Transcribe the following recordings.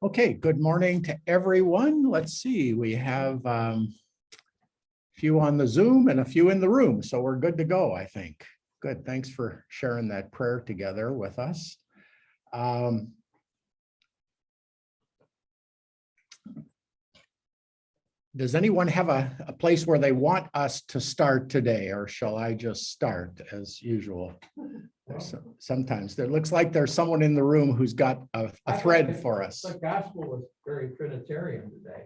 Okay, good morning to everyone. Let's see, we have a few on the Zoom and a few in the room, so we're good to go, I think. Good, thanks for sharing that prayer together with us. Does anyone have a place where they want us to start today, or shall I just start as usual? Sometimes there looks like there's someone in the room who's got a thread for us. The gospel was very Trinitarian today.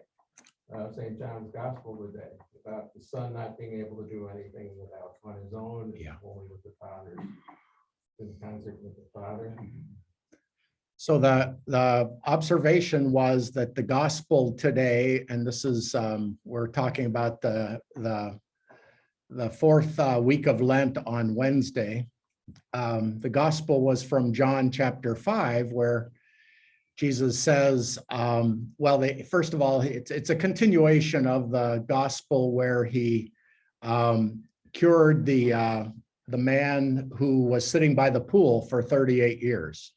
St. John's gospel today, about the Son not being able to do anything without on his own, only with the Father, in concert with the Father. So the observation was that the gospel today, and this is we're talking about the fourth week of Lent on Wednesday. The gospel was from John chapter 5, where Jesus says, first of all, it's a continuation of the gospel where he cured the man who was sitting by the pool for 38 years.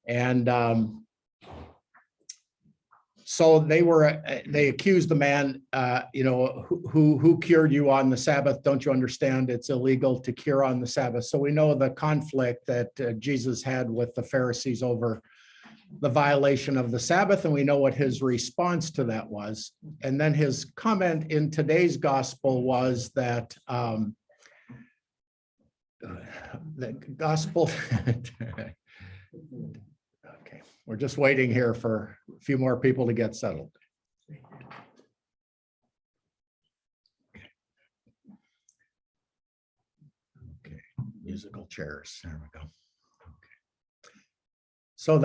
And so they accused the man, who cured you on the Sabbath? Don't you understand it's illegal to cure on the Sabbath? So we know the conflict that Jesus had with the Pharisees over the violation of the Sabbath, and we know what his response to that was. And then his comment in today's gospel was that the gospel, okay, we're just waiting here for a few more people to get settled. Okay, musical chairs, there we go. So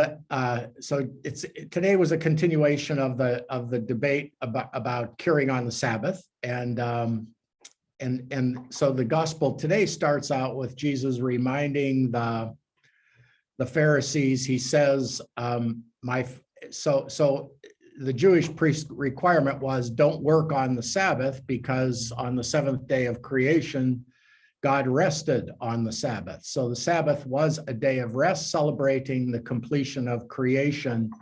today was a continuation of the debate about curing on the Sabbath, and so the gospel today starts out with Jesus reminding the Pharisees. He says, so the Jewish priest requirement was don't work on the Sabbath, because on the seventh day of creation God rested on the Sabbath. So the Sabbath was a day of rest, celebrating the completion of creation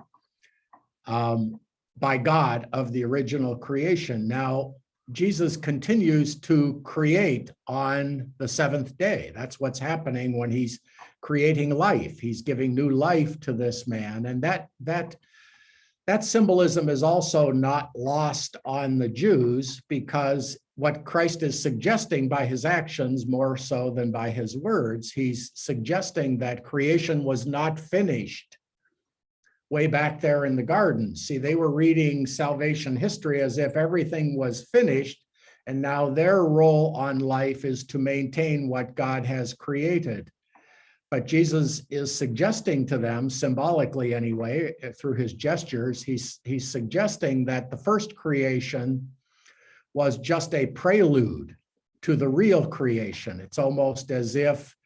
by God of the original creation. Now, Jesus continues to create on the seventh day. That's what's happening when he's creating life. He's giving new life to this man. And that symbolism is also not lost on the Jews, because what Christ is suggesting by his actions, more so than by his words, he's suggesting that creation was not finished way back there in the garden. See, they were reading salvation history as if everything was finished, and now their role on life is to maintain what God has created. But Jesus is suggesting to them, symbolically anyway, through his gestures, he's suggesting that the first creation was just a prelude to the real creation. It's almost as if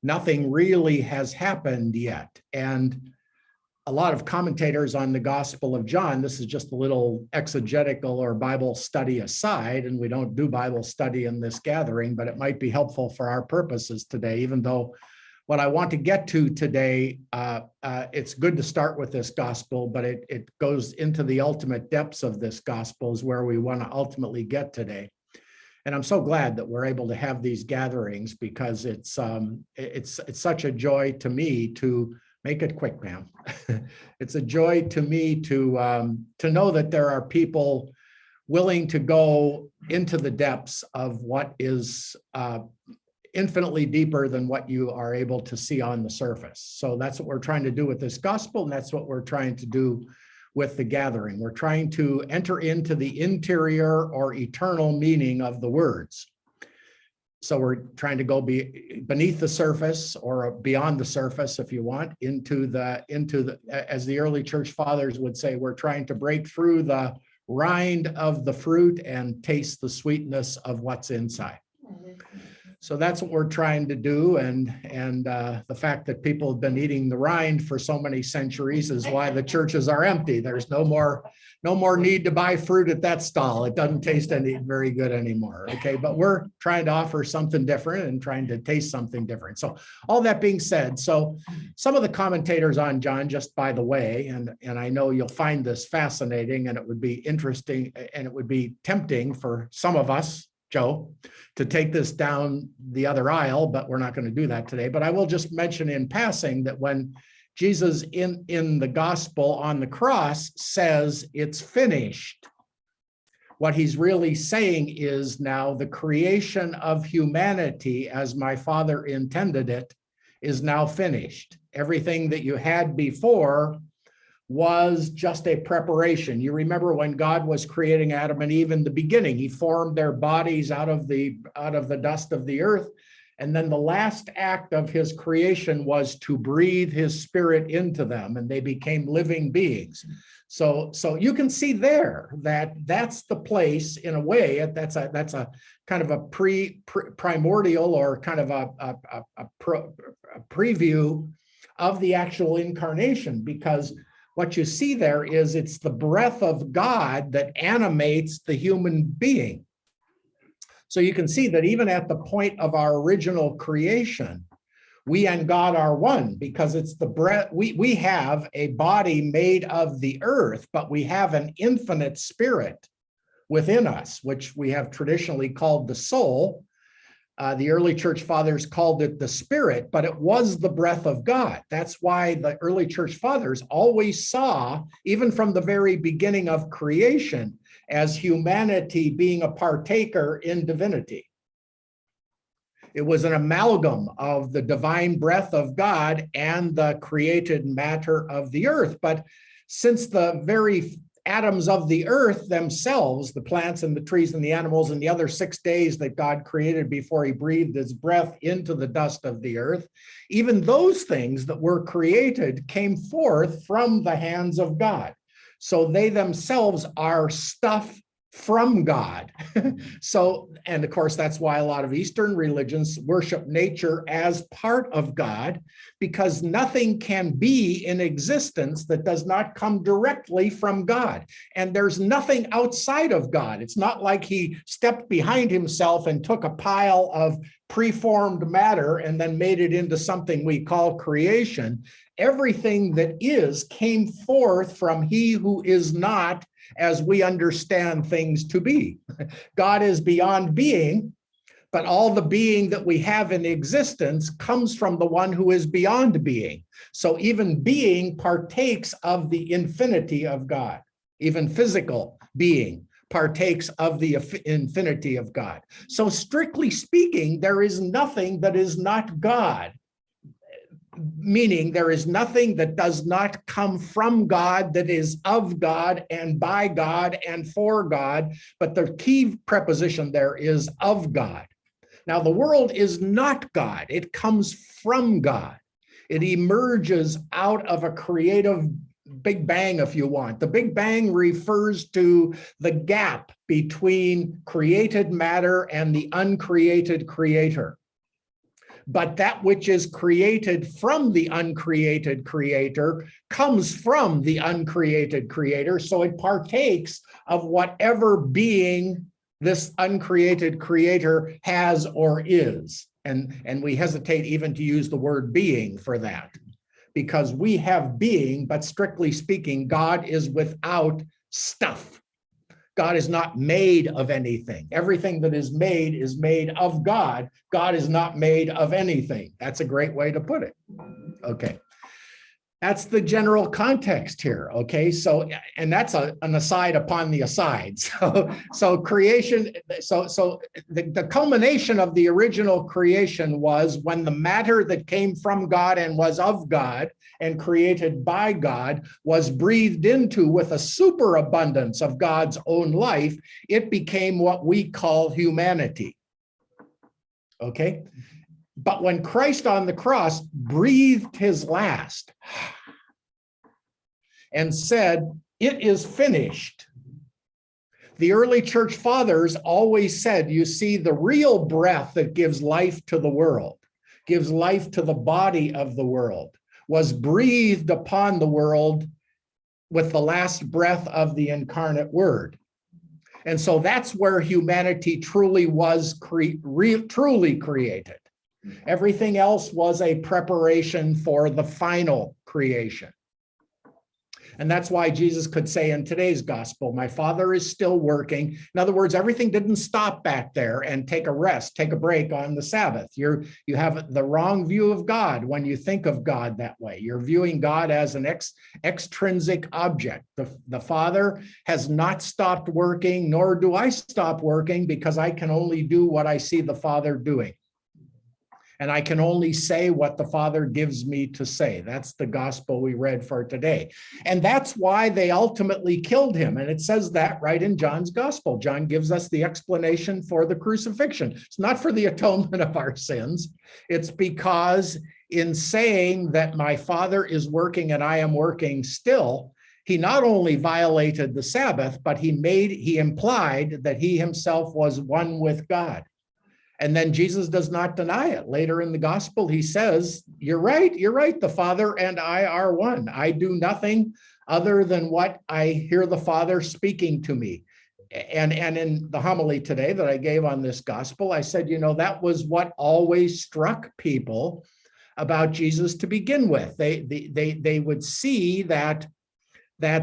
nothing really has happened yet. And a lot of commentators on the Gospel of John, this is just a little exegetical or Bible study aside, and we don't do Bible study in this gathering, but it might be helpful for our purposes today, even though what I want to get to today, it's good to start with this gospel, but it goes into the ultimate depths of this gospel, is where we want to ultimately get today. And I'm so glad that we're able to have these gatherings, because it's such a joy to me to make it quick, ma'am. It's a joy to me to know that there are people willing to go into the depths of what is infinitely deeper than what you are able to see on the surface. So that's what we're trying to do with this gospel, and that's what we're trying to do with the gathering. We're trying to enter into the interior or eternal meaning of the words. So we're trying to go beneath the surface, or beyond the surface, if you want, into the, as the early church fathers would say, we're trying to break through the rind of the fruit and taste the sweetness of what's inside. So that's what we're trying to do. And the fact that people have been eating the rind for so many centuries is why the churches are empty. There's no more need to buy fruit at that stall. It doesn't taste any very good anymore. Okay, but we're trying to offer something different and trying to taste something different. So all that being said, so some of the commentators on John, just by the way, and I know you'll find this fascinating and it would be interesting and it would be tempting for some of us, Joe, to take this down the other aisle, but we're not going to do that today. But I will just mention in passing that when Jesus in the gospel on the cross says it's finished, what he's really saying is now the creation of humanity as my Father intended it is now finished. Everything that you had before was just a preparation. You remember when God was creating Adam and Eve in the beginning, he formed their bodies out of the dust of the earth. And then the last act of his creation was to breathe his spirit into them and they became living beings. So you can see there that that's the place in a way, that's a kind of a primordial or kind of a preview of the actual incarnation, because what you see there is it's the breath of God that animates the human being. So you can see that even at the point of our original creation, we and God are one, because it's the breath. We have a body made of the earth, but we have an infinite spirit within us, which we have traditionally called the soul. The early church fathers called it the spirit, but it was the breath of God. That's why the early church fathers always saw, even from the very beginning of creation, as humanity being a partaker in divinity. It was an amalgam of the divine breath of God and the created matter of the earth. But since the very atoms of the earth themselves, the plants and the trees and the animals and the other 6 days that God created before he breathed his breath into the dust of the earth, even those things that were created came forth from the hands of God. So they themselves are stuff from God. So, and of course, that's why a lot of Eastern religions worship nature as part of God, because nothing can be in existence that does not come directly from God. And there's nothing outside of God. It's not like he stepped behind himself and took a pile of preformed matter and then made it into something we call creation. Everything that is came forth from he who is not, as we understand things to be. God is beyond being, but all the being that we have in existence comes from the one who is beyond being. So even being partakes of the infinity of God. Even physical being partakes of the infinity of God. So strictly speaking, there is nothing that is not God. Meaning there is nothing that does not come from God, that is of God and by God and for God. But the key preposition there is of God. Now, the world is not God. It comes from God. It emerges out of a creative Big Bang, if you want. The Big Bang refers to the gap between created matter and the uncreated creator. But that which is created from the uncreated creator comes from the uncreated creator. So it partakes of whatever being this uncreated creator has or is. And we hesitate even to use the word being for that, because we have being, but strictly speaking, God is without stuff. God is not made of anything. Everything that is made of God. God is not made of anything. That's a great way to put it. Okay. That's the general context here. Okay. So, and that's an aside upon the aside. So creation, the culmination of the original creation was when the matter that came from God and was of God and created by God was breathed into with a superabundance of God's own life. It became what we call humanity. Okay. But when Christ on the cross breathed his last and said, "It is finished," The early church fathers always said, you see, the real breath that gives life to the world, gives life to the body of the world, was breathed upon the world with the last breath of the incarnate word. And so that's where humanity truly was truly created. Everything else was a preparation for the final creation. And that's why Jesus could say in today's gospel, my Father is still working. In other words, everything didn't stop back there and take a rest, take a break on the Sabbath. You have the wrong view of God when you think of God that way. You're viewing God as an extrinsic object. The Father has not stopped working, nor do I stop working, because I can only do what I see the Father doing. And I can only say what the Father gives me to say. That's the gospel we read for today. And that's why they ultimately killed him. And it says that right in John's gospel. John gives us the explanation for the crucifixion. It's not for the atonement of our sins. It's because in saying that my Father is working and I am working still, he not only violated the Sabbath, but he implied that he himself was one with God. And then Jesus does not deny it. Later in the gospel, he says, you're right. The Father and I are one. I do nothing other than what I hear the Father speaking to me. And in the homily today that I gave on this gospel, I said, that was what always struck people about Jesus to begin with. They would see that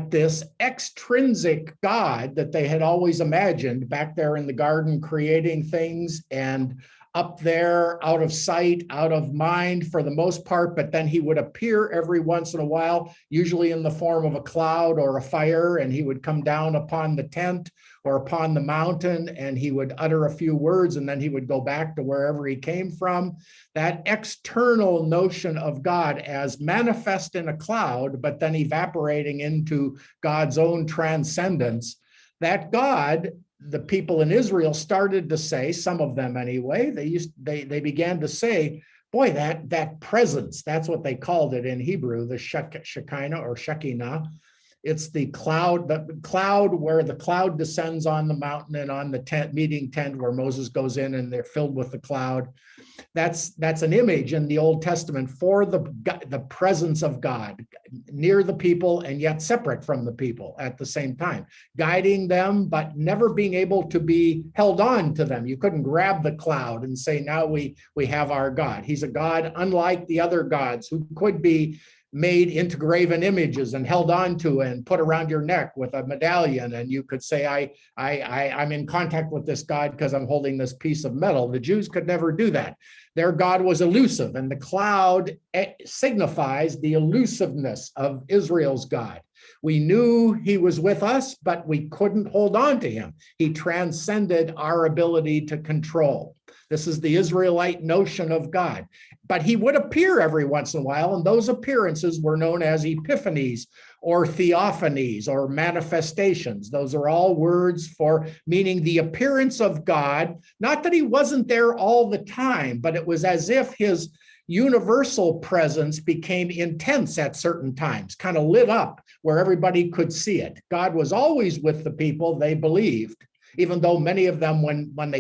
this extrinsic God that they had always imagined back there in the garden, creating things and up there, out of sight, out of mind for the most part, but then he would appear every once in a while, usually in the form of a cloud or a fire, and he would come down upon the tent or upon the mountain, and he would utter a few words, and then he would go back to wherever he came from. That external notion of God as manifest in a cloud, but then evaporating into God's own transcendence, that God, the people in Israel started to say, some of them anyway, they began to say, boy, that presence, that's what they called it in Hebrew, the Shekinah or Shekinah. It's the cloud where the cloud descends on the mountain and on the meeting tent where Moses goes in and they're filled with the cloud. That's an image in the Old Testament for the presence of God near the people and yet separate from the people at the same time, guiding them, but never being able to be held on to them. You couldn't grab the cloud and say, now we have our God. He's a God unlike the other gods who could be made into graven images and held onto and put around your neck with a medallion. And you could say, I'm in contact with this God because I'm holding this piece of metal. The Jews could never do that. Their God was elusive, and the cloud signifies the elusiveness of Israel's God. We knew he was with us, but we couldn't hold on to him. He transcended our ability to control. This is the Israelite notion of God. But he would appear every once in a while, and those appearances were known as epiphanies or theophanies or manifestations. Those are all words for meaning the appearance of God, not that he wasn't there all the time, but it was as if his universal presence became intense at certain times, kind of lit up where everybody could see it. God was always with the people, they believed, even though many of them, when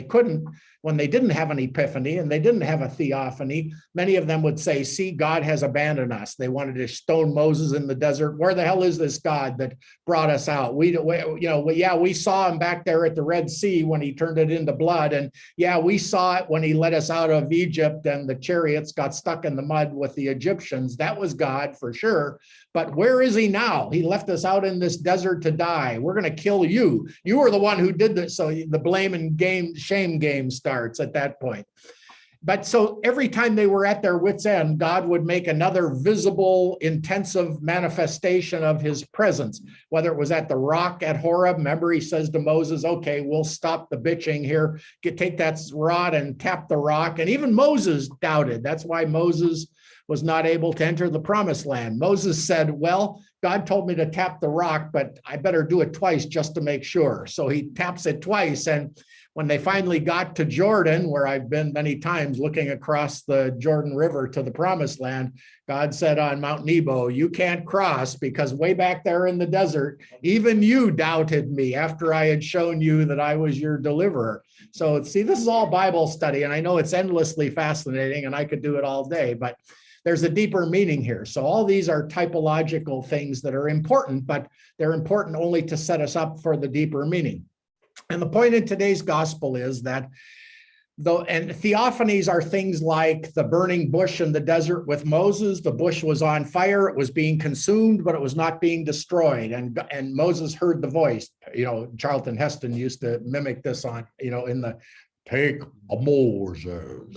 they didn't have an epiphany and they didn't have a theophany, many of them would say, see, God has abandoned us. They wanted to stone Moses in the desert. Where the hell is this God that brought us out? We saw him back there at the Red Sea when he turned it into blood. And yeah, we saw it when he led us out of Egypt and the chariots got stuck in the mud with the Egyptians. That was God for sure. But where is he now? He left us out in this desert to die. We're going to kill you. You were the one who did this. So the blame and shame game starts at that point. But so every time they were at their wits' end, God would make another visible, intensive manifestation of his presence, whether it was at the rock at Horeb. Remember, he says to Moses, okay, we'll stop the bitching here. Take that rod and tap the rock. And even Moses doubted. That's why Moses was not able to enter the promised land. Moses said, well, God told me to tap the rock, but I better do it twice just to make sure. So he taps it twice. And when they finally got to Jordan, where I've been many times looking across the Jordan River to the promised land, God said on Mount Nebo, you can't cross because way back there in the desert, even you doubted me after I had shown you that I was your deliverer. So see, this is all Bible study, and I know it's endlessly fascinating and I could do it all day, but there's a deeper meaning here. So all these are typological things that are important, but they're important only to set us up for the deeper meaning. And the point in today's gospel is that and theophanies are things like the burning bush in the desert with Moses. The bush was on fire, it was being consumed, but it was not being destroyed. And Moses heard the voice. Charlton Heston used to mimic this on, in the take Moses,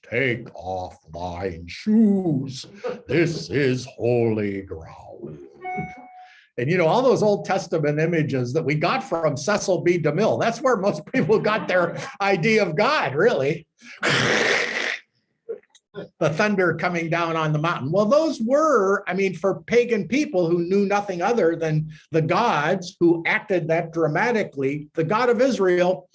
take off thine shoes. This is holy ground. And all those Old Testament images that we got from Cecil B. DeMille, that's where most people got their idea of God, really. The thunder coming down on the mountain. Well, those were, for pagan people who knew nothing other than the gods who acted that dramatically, the God of Israel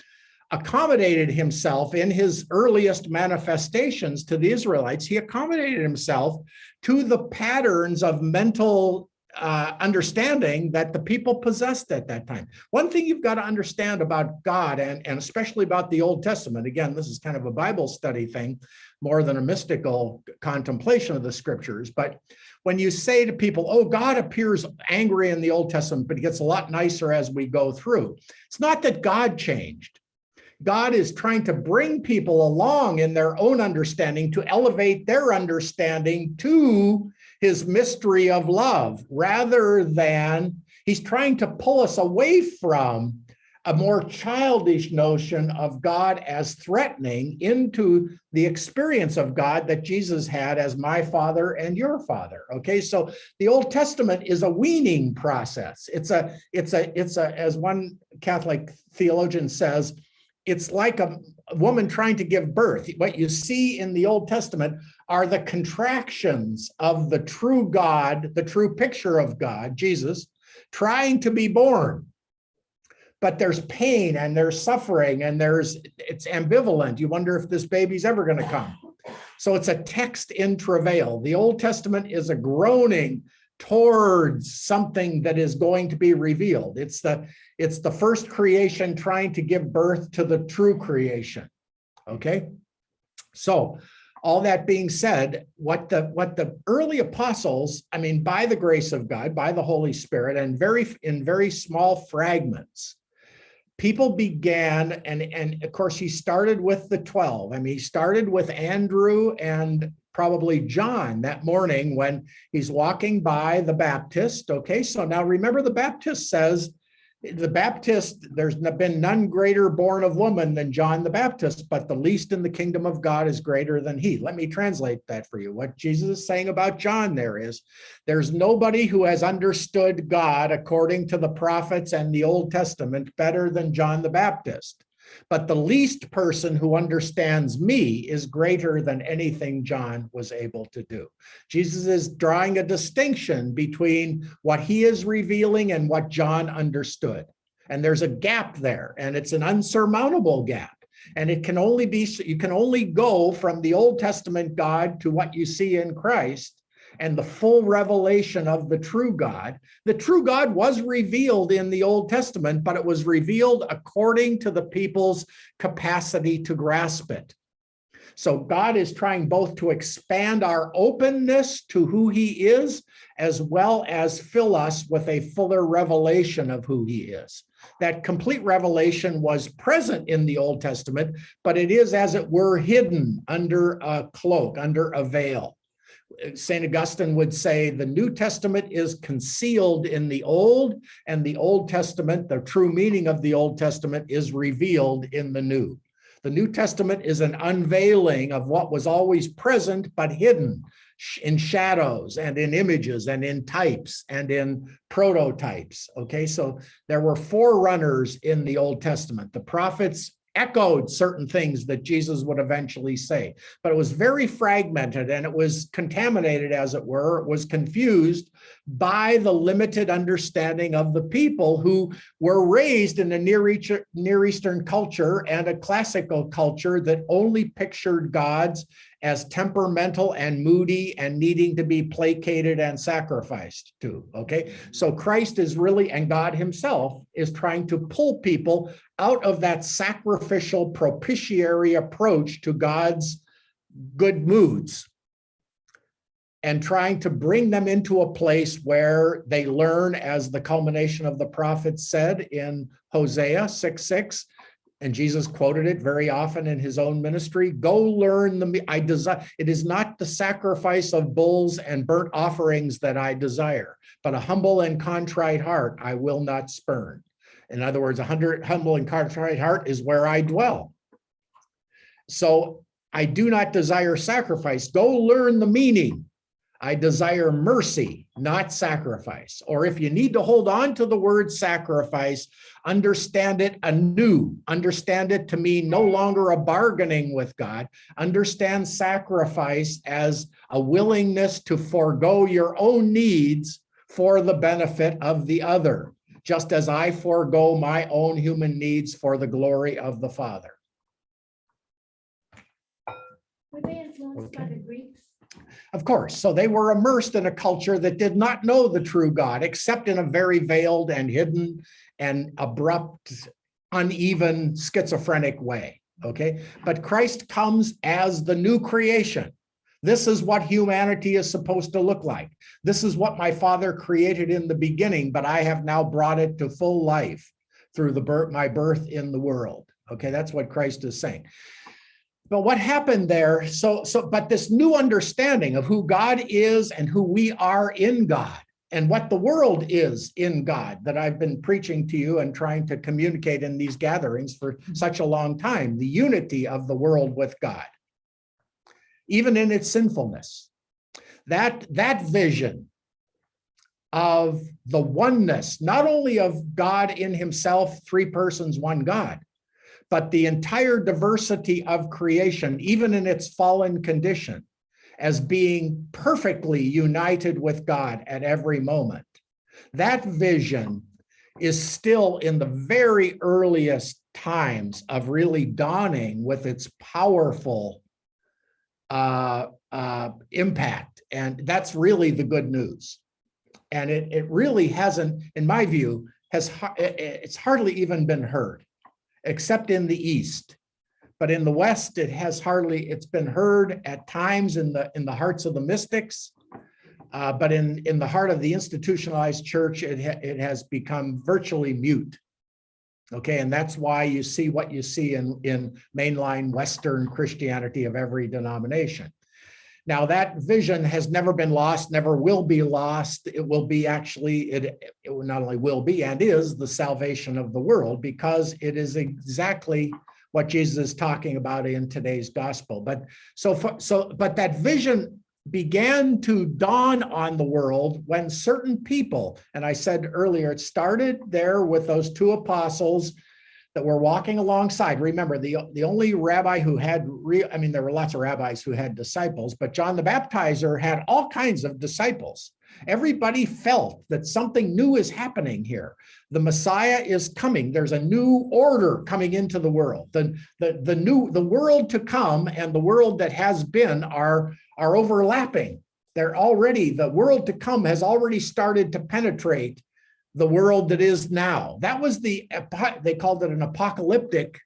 accommodated himself in his earliest manifestations to the Israelites. He accommodated himself to the patterns of mental understanding that the people possessed at that time. One thing you've got to understand about God, and especially about the Old Testament, again, this is kind of a Bible study thing more than a mystical contemplation of the scriptures, but when you say to people, oh, God appears angry in the Old Testament, but he gets a lot nicer as we go through, it's not that God changed. God is trying to bring people along in their own understanding to elevate their understanding to his mystery of love, rather than he's trying to pull us away from a more childish notion of God as threatening into the experience of God that Jesus had as my Father and your Father. Okay, so the Old Testament is a weaning process. It's a, as one Catholic theologian says, it's like a woman trying to give birth. What you see in the Old Testament are the contractions of the true God, the true picture of God, Jesus, trying to be born. But there's pain and there's suffering and it's ambivalent. You wonder if this baby's ever going to come. So it's a text in travail. The Old Testament is a groaning towards something that is going to be revealed. It's the first creation trying to give birth to the true creation. Okay, so all that being said, what the early apostles, by the grace of God, by the Holy Spirit, and in very small fragments, people began, and of course he started with the 12. He started with Andrew and probably John that morning when he's walking by the Baptist. Okay, so now remember, the Baptist says, there's been none greater born of woman than John the Baptist, but the least in the kingdom of God is greater than he. Let me translate that for you. What Jesus is saying about John there is, there's nobody who has understood God according to the prophets and the Old Testament better than John the Baptist. But the least person who understands me is greater than anything John was able to do. Jesus is drawing a distinction between what he is revealing and what John understood. And there's a gap there, and it's an unsurmountable gap. And it can only be, you can only go from the Old Testament God to what you see in Christ and the full revelation of the true God. The true God was revealed in the Old Testament, but it was revealed according to the people's capacity to grasp it. So God is trying both to expand our openness to who he is, as well as fill us with a fuller revelation of who he is. That complete revelation was present in the Old Testament, but it is, as it were, hidden under a cloak, under a veil. St. Augustine would say the New Testament is concealed in the Old, and the Old Testament, the true meaning of the Old Testament, is revealed in the New. The New Testament is an unveiling of what was always present but hidden in shadows and in images and in types and in prototypes. Okay, so there were forerunners in the Old Testament: the prophets, echoed certain things that Jesus would eventually say, but it was very fragmented and it was contaminated, as it were. It was confused by the limited understanding of the people who were raised in a Near Eastern culture and a classical culture that only pictured gods as temperamental and moody and needing to be placated and sacrificed to, okay? So Christ is really, and God himself is trying to pull people out of that sacrificial propitiatory approach to God's good moods and trying to bring them into a place where they learn, as the culmination of the prophets said in Hosea 6:6, and Jesus quoted it very often in his own ministry, go learn it is not the sacrifice of bulls and burnt offerings that I desire, but a humble and contrite heart I will not spurn. In other words, humble and contrite heart is where I dwell. So I do not desire sacrifice. Go learn the meaning. I desire mercy, not sacrifice. Or if you need to hold on to the word sacrifice, understand it anew. Understand it to mean no longer a bargaining with God. Understand sacrifice as a willingness to forego your own needs for the benefit of the other, just as I forego my own human needs for the glory of the Father. Were they influenced by the Greeks? Of course. So they were immersed in a culture that did not know the true God, except in a very veiled and hidden and abrupt, uneven, schizophrenic way. Okay. But Christ comes as the new creation. This is what humanity is supposed to look like. This is what my Father created in the beginning, but I have now brought it to full life through my birth in the world. Okay. That's what Christ is saying. But what happened there, but this new understanding of who God is and who we are in God and what the world is in God that I've been preaching to you and trying to communicate in these gatherings for such a long time, the unity of the world with God, even in its sinfulness. That vision of the oneness, not only of God in himself, three persons, one God, but the entire diversity of creation, even in its fallen condition, as being perfectly united with God at every moment. That vision is still in the very earliest times of really dawning with its powerful impact. And that's really the good news. And it really hasn't, in my view, it's hardly even been heard, except in the East. But in the West, it's been heard at times in the hearts of the mystics, but in the heart of the institutionalized church, it has become virtually mute. Okay, and that's why you see what you see in mainline Western Christianity of every denomination. Now, that vision has never been lost, never will be lost. It will be actually, it not only will be and is the salvation of the world, because it is exactly what Jesus is talking about in today's gospel. But but that vision began to dawn on the world when certain people, and I said earlier, it started there with those two apostles that were walking alongside. Remember, the only rabbi who had there were lots of rabbis who had disciples, but John the Baptizer had all kinds of disciples. Everybody felt that something new is happening here. The Messiah is coming. There's a new order coming into the world. The world to come and the world that has been are overlapping. The world to come has already started to penetrate the world that is now. That was they called it an apocalyptic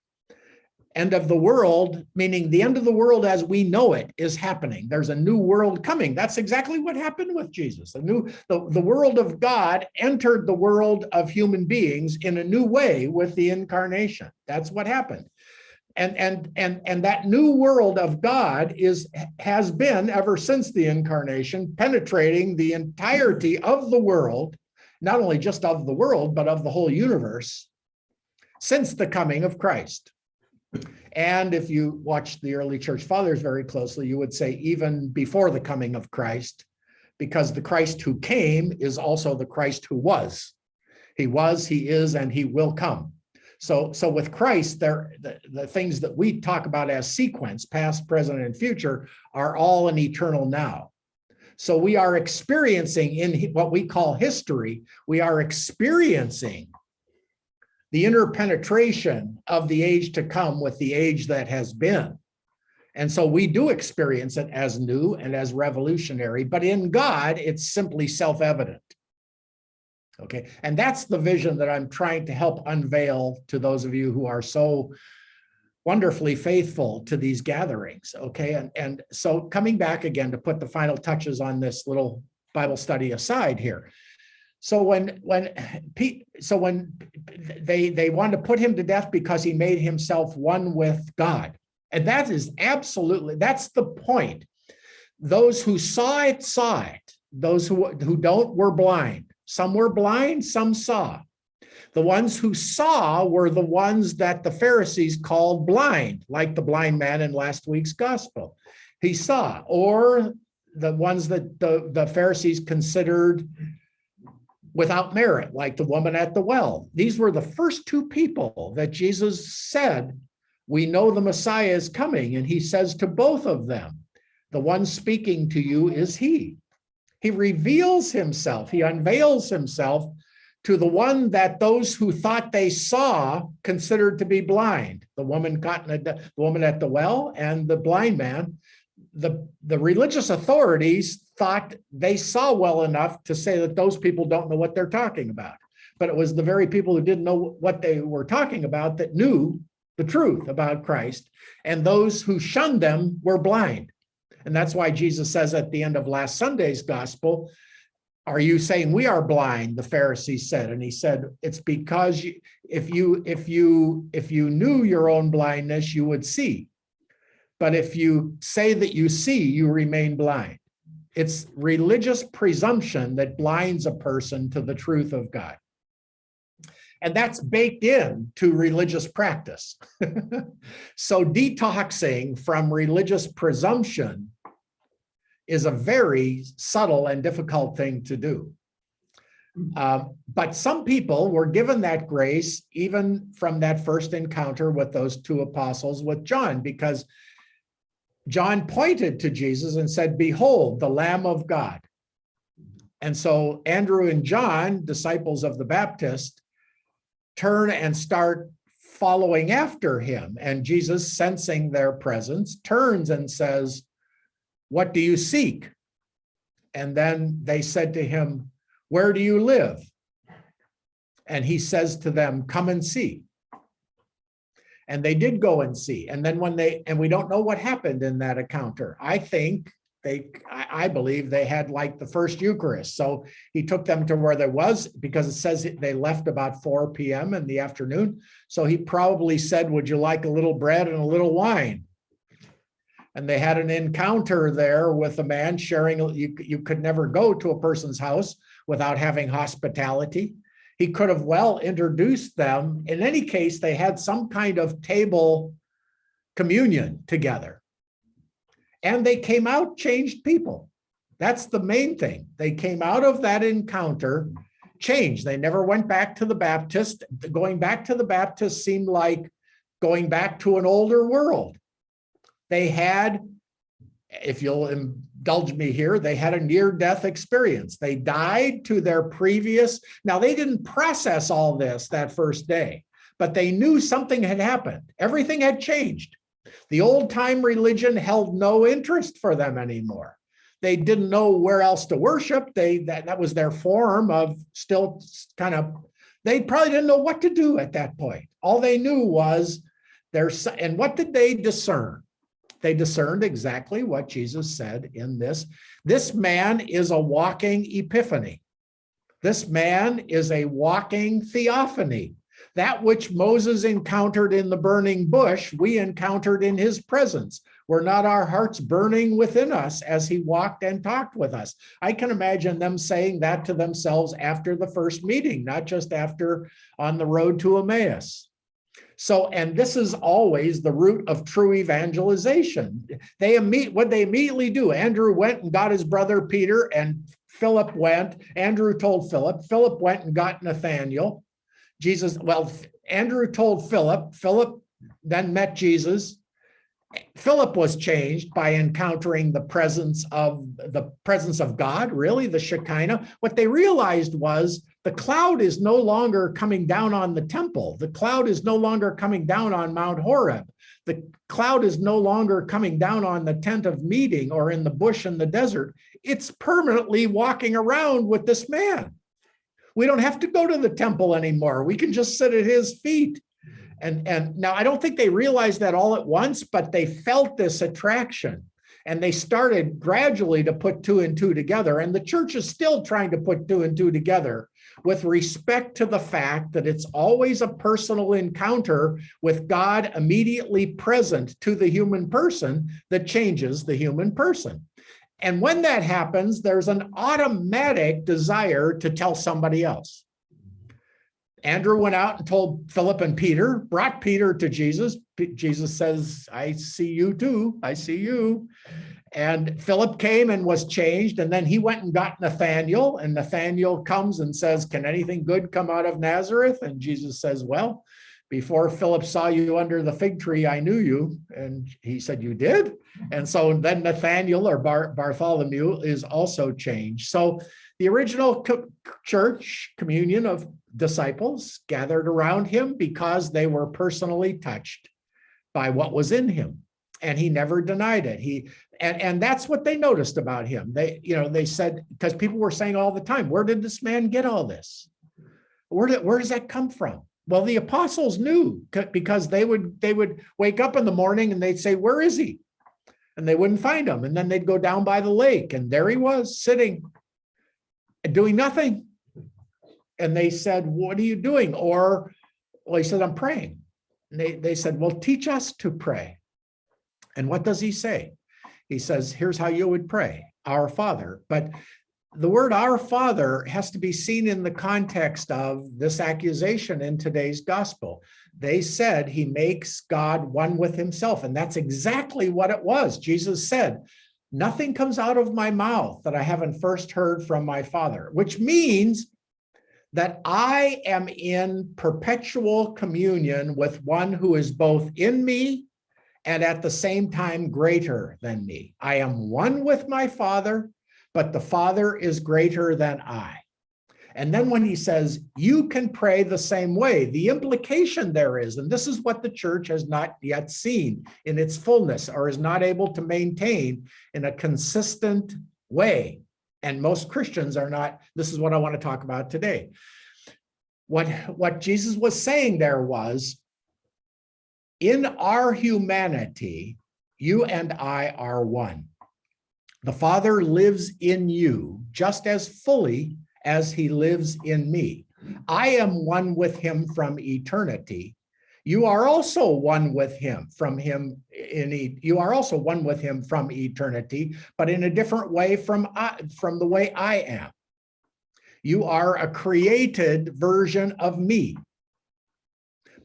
end of the world, meaning the end of the world as we know it is happening. There's a new world coming. That's exactly what happened with Jesus. The world of God entered the world of human beings in a new way with the incarnation. That's what happened. And that new world of God has been, ever since the incarnation, penetrating the entirety of the world, not only just of the world, but of the whole universe, since the coming of Christ. And if you watch the early church fathers very closely, you would say even before the coming of Christ, because the Christ who came is also the Christ who was. He was, he is, and he will come. So with Christ, the things that we talk about as sequence, past, present, and future, are all an eternal now. So we are experiencing in what we call history, we are experiencing the interpenetration of the age to come with the age that has been. And so we do experience it as new and as revolutionary, but in God, it's simply self-evident. Okay, and that's the vision that I'm trying to help unveil to those of you who are so wonderfully faithful to these gatherings. Okay, and so coming back again to put the final touches on this little Bible study aside here. So when they wanted to put him to death because he made himself one with God, and that is absolutely, that's the point. Those who saw it. Those who don't were blind. Some were blind, some saw. The ones who saw were the ones that the Pharisees called blind, like the blind man in last week's gospel. He saw, or the ones that the Pharisees considered without merit, like the woman at the well. These were the first two people that Jesus said, we know the Messiah is coming. And he says to both of them, the one speaking to you is he. He reveals himself, he unveils himself to the one that those who thought they saw considered to be blind. The woman the woman at the well and the blind man. The religious authorities thought they saw well enough to say that those people don't know what they're talking about. But it was the very people who didn't know what they were talking about that knew the truth about Christ. And those who shunned them were blind. And that's why Jesus says at the end of last Sunday's gospel, are you saying we are blind? The Pharisees said, and he said, it's because if you knew your own blindness, you would see. But if you say that you see, you remain blind. It's religious presumption that blinds a person to the truth of God. And that's baked in to religious practice. So detoxing from religious presumption is a very subtle and difficult thing to do. But some people were given that grace even from that first encounter with those two apostles with John, because John pointed to Jesus and said, behold, the Lamb of God. And so Andrew and John, disciples of the Baptist, turn and start following after him. And Jesus, sensing their presence, turns and says, what do you seek? And then they said to him, where do you live? And he says to them, come and see. And they did go and see. And then we don't know what happened in that encounter. I believe they had like the first Eucharist. So he took them to where there was, because it says they left about 4 p.m. in the afternoon. So he probably said, would you like a little bread and a little wine? And they had an encounter there with a man sharing. You could never go to a person's house without having hospitality. He could have well introduced them. In any case, they had some kind of table communion together. And they came out changed people. That's the main thing. They came out of that encounter changed. They never went back to the Baptist. Going back to the Baptist seemed like going back to an older world. They had, if you'll indulge me here, they had a near-death experience. They died to their previous. Now, they didn't process all this that first day, but they knew something had happened. Everything had changed. The old-time religion held no interest for them anymore. They didn't know where else to worship. That was their form of still kind of, they probably didn't know what to do at that point. All they knew was and what did they discern? They discerned exactly what Jesus said in this. This man is a walking epiphany. This man is a walking theophany. That which Moses encountered in the burning bush, we encountered in his presence. Were not our hearts burning within us as he walked and talked with us? I can imagine them saying that to themselves after the first meeting, not just after on the road to Emmaus. So, and this is always the root of true evangelization. What they immediately do, Andrew went and got his brother Peter, and Philip went. Andrew told Philip. Philip went and got Nathanael. Andrew told Philip. Philip then met Jesus. Philip was changed by encountering the presence of God, really, the Shekinah. What they realized was the cloud is no longer coming down on the temple. The cloud is no longer coming down on Mount Horeb. The cloud is no longer coming down on the tent of meeting or in the bush in the desert. It's permanently walking around with this man. We don't have to go to the temple anymore. We can just sit at his feet. And now I don't think they realized that all at once, but they felt this attraction and they started gradually to put two and two together. And the church is still trying to put two and two together with respect to the fact that it's always a personal encounter with God immediately present to the human person that changes the human person. And when that happens, there's an automatic desire to tell somebody else. Andrew went out and told Philip and Peter, brought Peter to Jesus. Jesus says, I see you too. I see you. And Philip came and was changed. And then he went and got Nathanael. And Nathanael comes and says, can anything good come out of Nazareth? And Jesus says, well, before Philip saw you under the fig tree, I knew you. And he said, you did? And so then Nathanael or Bartholomew is also changed. So the original church communion of disciples gathered around him because they were personally touched by what was in him, and he never denied it. And that's what they noticed about him. They said, because people were saying all the time, where did this man get all this? Where does that come from? Well, the apostles knew, because they would wake up in the morning and they'd say, where is he? And they wouldn't find him. And then they'd go down by the lake, and there he was sitting, doing nothing. And they said, what are you doing? Or, well, he said, I'm praying. And they said, well, teach us to pray. And what does he say? He says, here's how you would pray, our Father. But the word our Father has to be seen in the context of this accusation in today's gospel. They said he makes God one with himself. And that's exactly what it was. Jesus said, nothing comes out of my mouth that I haven't first heard from my Father, which means that I am in perpetual communion with one who is both in me and at the same time greater than me. I am one with my Father, but the Father is greater than I. And then when he says, you can pray the same way, the implication there is, and this is what the church has not yet seen in its fullness or is not able to maintain in a consistent way. And most Christians are not. This is what I want to talk about today. What Jesus was saying there was, in our humanity, you and I are one. The Father lives in you just as fully as he lives in me. I am one with him from eternity. You are also one with him from eternity, but in a different way from the way I am. You are a created version of me,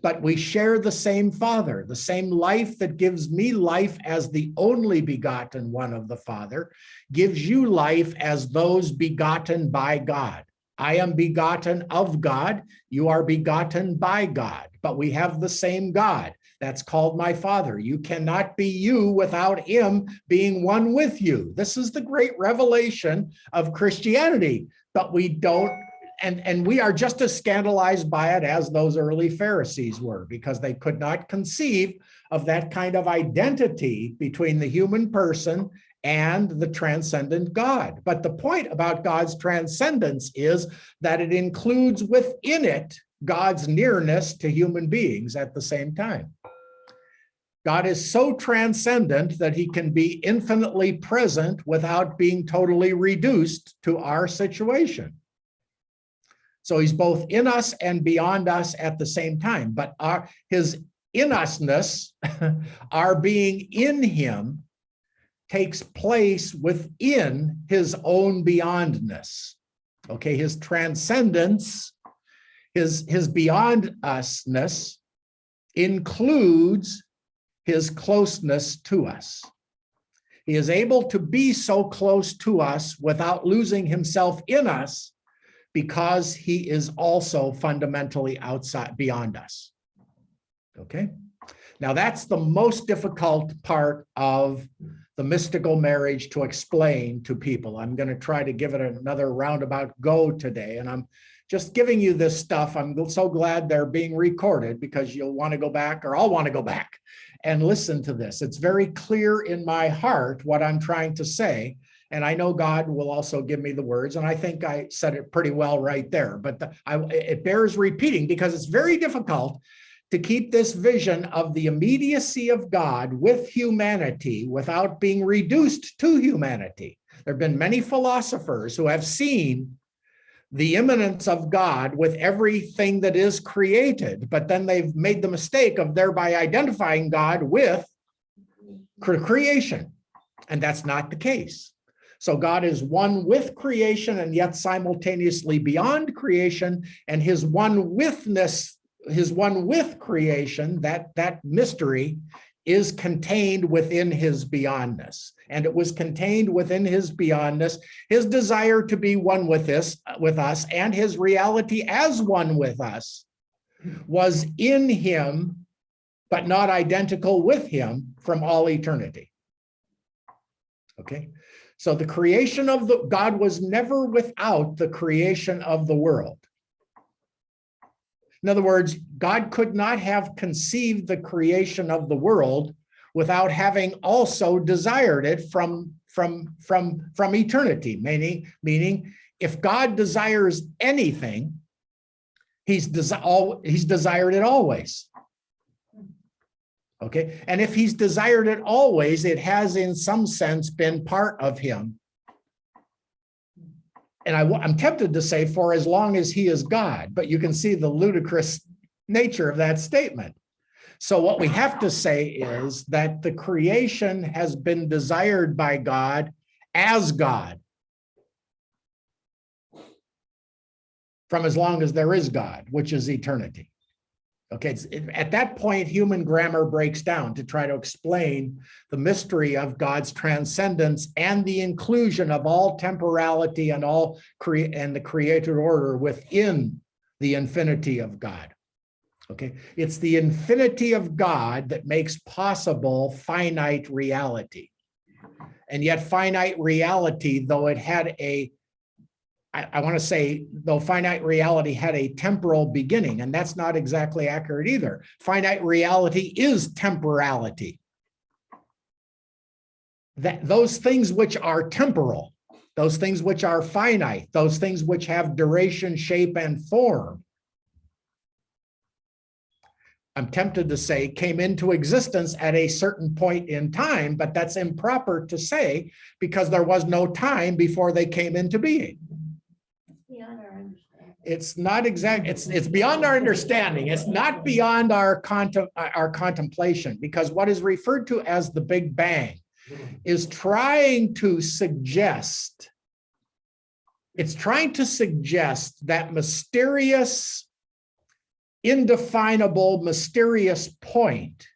but we share the same Father, the same life that gives me life as the only begotten one of the Father, gives you life as those begotten by God. I am begotten of God, you are begotten by God, but we have the same God. That's called my Father. You cannot be you without him being one with you. This is the great revelation of Christianity, but we don't, and we are just as scandalized by it as those early Pharisees were, because they could not conceive of that kind of identity between the human person and the transcendent God. But the point about God's transcendence is that it includes within it God's nearness to human beings at the same time. God is so transcendent that he can be infinitely present without being totally reduced to our situation. So he's both in us and beyond us at the same time, but his in usness, our being in him, takes place within his own beyondness. Okay, his transcendence, his beyond usness includes his closeness to us. He is able to be so close to us without losing himself in us, because he is also fundamentally outside, beyond us. Okay? Now that's the most difficult part of the mystical marriage to explain to people. I'm going to try to give it another roundabout go today, and I'm just giving you this stuff. I'm so glad they're being recorded because you'll want to go back, or I'll want to go back and listen to this. It's very clear in my heart what I'm trying to say, and I know God will also give me the words, and I think I said it pretty well right there, but it bears repeating because it's very difficult to keep this vision of the immediacy of God with humanity without being reduced to humanity. There have been many philosophers who have seen the immanence of God with everything that is created, but then they've made the mistake of thereby identifying God with creation, and that's not the case. So God is one with creation and yet simultaneously beyond creation, and his one withness, his one with creation, that mystery is contained within his beyondness. And it was contained within his beyondness, his desire to be one with us, and his reality as one with us was in him, but not identical with him from all eternity. Okay, so the creation of God was never without the creation of the world. In other words, God could not have conceived the creation of the world without having also desired it from eternity, meaning if God desires anything, he's desired it always. Okay, and if he's desired it always, it has in some sense been part of him. And I'm tempted to say for as long as he is God, but you can see the ludicrous nature of that statement. So what we have to say is that the creation has been desired by God as God from as long as there is God, which is eternity. Okay, at that point, human grammar breaks down to try to explain the mystery of God's transcendence and the inclusion of all temporality and the created order within the infinity of God. Okay, it's the infinity of God that makes possible finite reality. And yet finite reality, though it had I want to say, though finite reality had a temporal beginning, and that's not exactly accurate either. Finite reality is temporality. Those things which are temporal, those things which are finite, those things which have duration, shape, and form, I'm tempted to say came into existence at a certain point in time, but that's improper to say because there was no time before they came into being. It's not exact. It's beyond our understanding. It's not beyond our contemplation, because what is referred to as the Big Bang is trying to suggest. It's trying to suggest that mysterious, indefinable, mysterious point,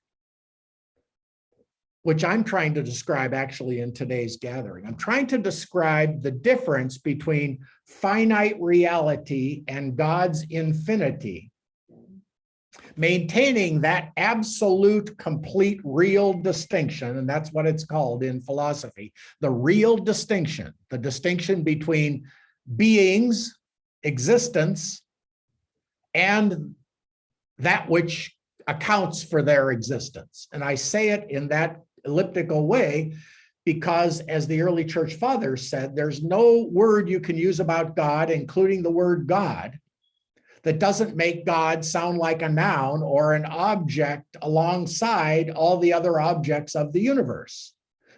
which I'm trying to describe actually in today's gathering. I'm trying to describe the difference between finite reality and God's infinity, maintaining that absolute, complete, real distinction, and that's what it's called in philosophy, the real distinction, the distinction between beings, existence, and that which accounts for their existence. And I say it in that elliptical way because, as the early church fathers said, there's no word you can use about God, including the word God, that doesn't make God sound like a noun or an object alongside all the other objects of the universe.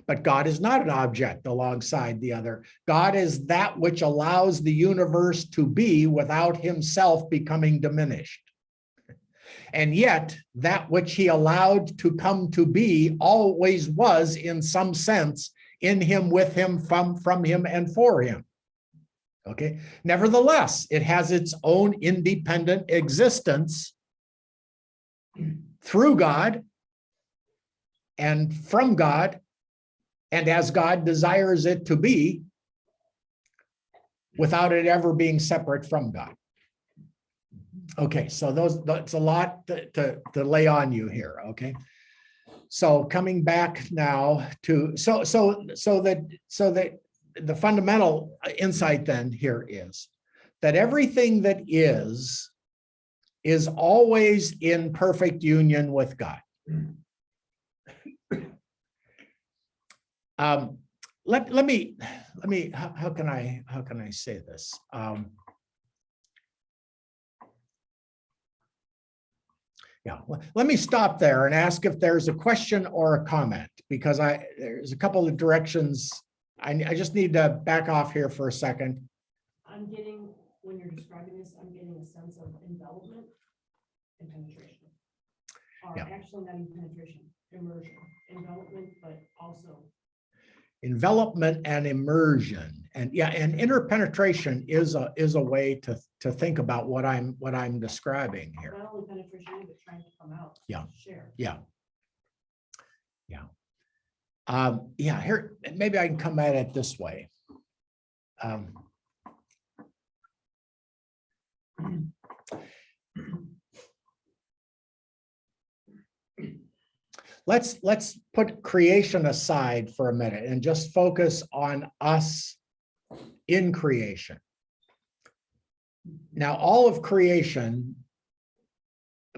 But God is not an object alongside the other. God is that which allows the universe to be without himself becoming diminished. And yet, that which he allowed to come to be always was, in some sense, in him, with him, from him, and for him. Okay. Nevertheless, it has its own independent existence through God and from God, and as God desires it to be. without it ever being separate from God. Okay, so that's a lot to lay on you here, okay? So coming back now to, so that the fundamental insight then here is that everything that is always in perfect union with God. Let me, how can I say this? Yeah, let me stop there and ask if there's a question or a comment, because there's a couple of directions. I just need to back off here for a second. I'm getting, when you're describing this, I'm getting a sense of envelopment and penetration. Or Yeah. actually not even penetration, immersion, envelopment, but also. Envelopment and immersion, and yeah, and interpenetration is a way to think about what I'm describing here. Not only penetration, but trying to come out. Yeah. Share. Yeah. Yeah, here, maybe I can come at it this way. Let's put creation aside for a minute and just focus on us in creation. Now, all of creation,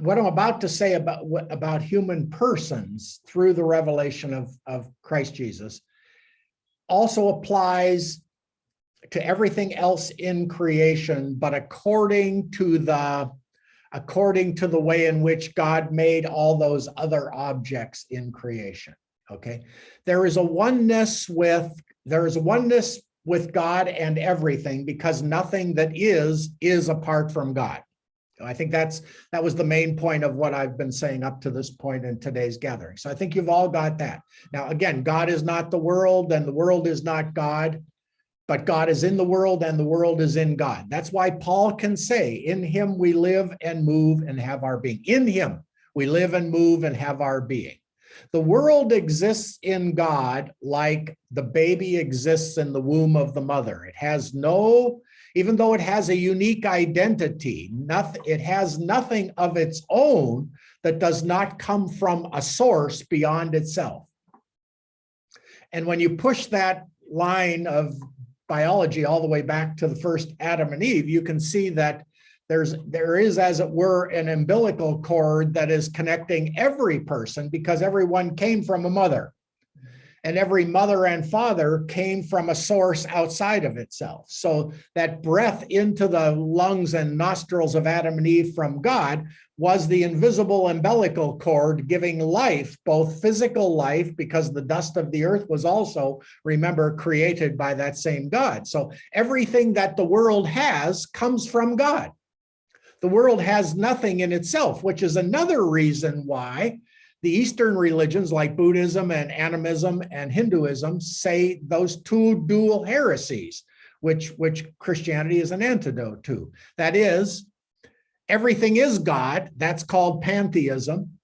what I'm about to say about human persons through the revelation of Christ Jesus also applies to everything else in creation, but according to the way in which God made all those other objects in creation. Okay, there is a oneness with God and everything, because nothing that is apart from God. I think that was the main point of what I've been saying up to this point in today's gathering. So I think you've all got that. Now, again, God is not the world and the world is not God, but God is in the world and the world is in God. That's why Paul can say, in him we live and move and have our being. In him we live and move and have our being. The world exists in God like the baby exists in the womb of the mother. It has no, even though it has a unique identity, it has nothing of its own that does not come from a source beyond itself. And when you push that line of biology all the way back to the first Adam and Eve, you can see that there is, as it were, an umbilical cord that is connecting every person, because everyone came from a mother, and every mother and father came from a source outside of itself. So that breath into the lungs and nostrils of Adam and Eve from God was the invisible umbilical cord giving life, both physical life, because the dust of the earth was also, remember, created by that same God. So everything that the world has comes from God. The world has nothing in itself, which is another reason why the Eastern religions like Buddhism and animism and Hinduism say those two dual heresies, which Christianity is an antidote to. That is, everything is God, that's called pantheism.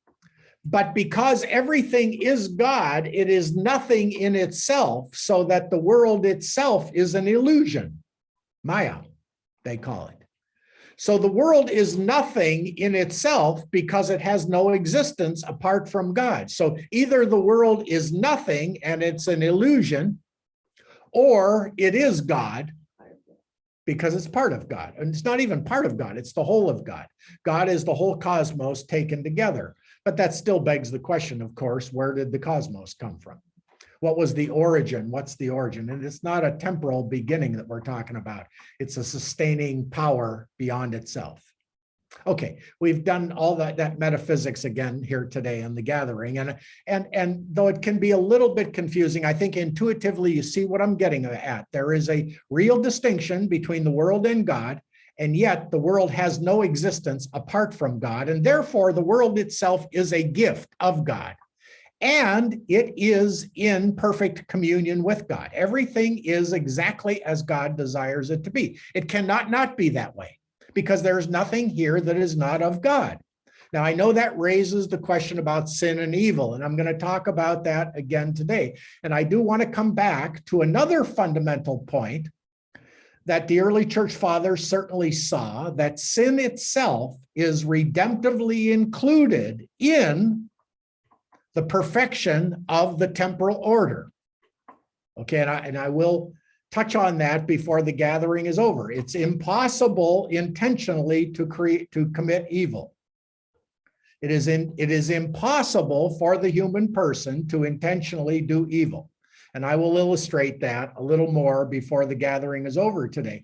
But because everything is God, it is nothing in itself, so that the world itself is an illusion. Maya, they call it. So the world is nothing in itself because it has no existence apart from God. So either the world is nothing and it's an illusion, or it is God because it's part of God. And it's not even part of God, it's the whole of God. God is the whole cosmos taken together. But that still begs the question, of course, where did the cosmos come from? What was the origin? What's the origin? And it's not a temporal beginning that we're talking about. It's a sustaining power beyond itself. Okay, we've done all that metaphysics again here today in the gathering. And though it can be a little bit confusing, I think intuitively you see what I'm getting at. There is a real distinction between the world and God, and yet the world has no existence apart from God. And therefore, the world itself is a gift of God. And it is in perfect communion with God. Everything is exactly as God desires it to be. It cannot not be that way, because there's nothing here that is not of God. Now, I know that raises the question about sin and evil, and I'm going to talk about that again today. And I do want to come back to another fundamental point that the early church fathers certainly saw that sin itself is redemptively included in the perfection of the temporal order. Okay, and I will touch on that before the gathering is over. It's impossible intentionally to commit evil. It is impossible for the human person to intentionally do evil. And I will illustrate that a little more before the gathering is over today.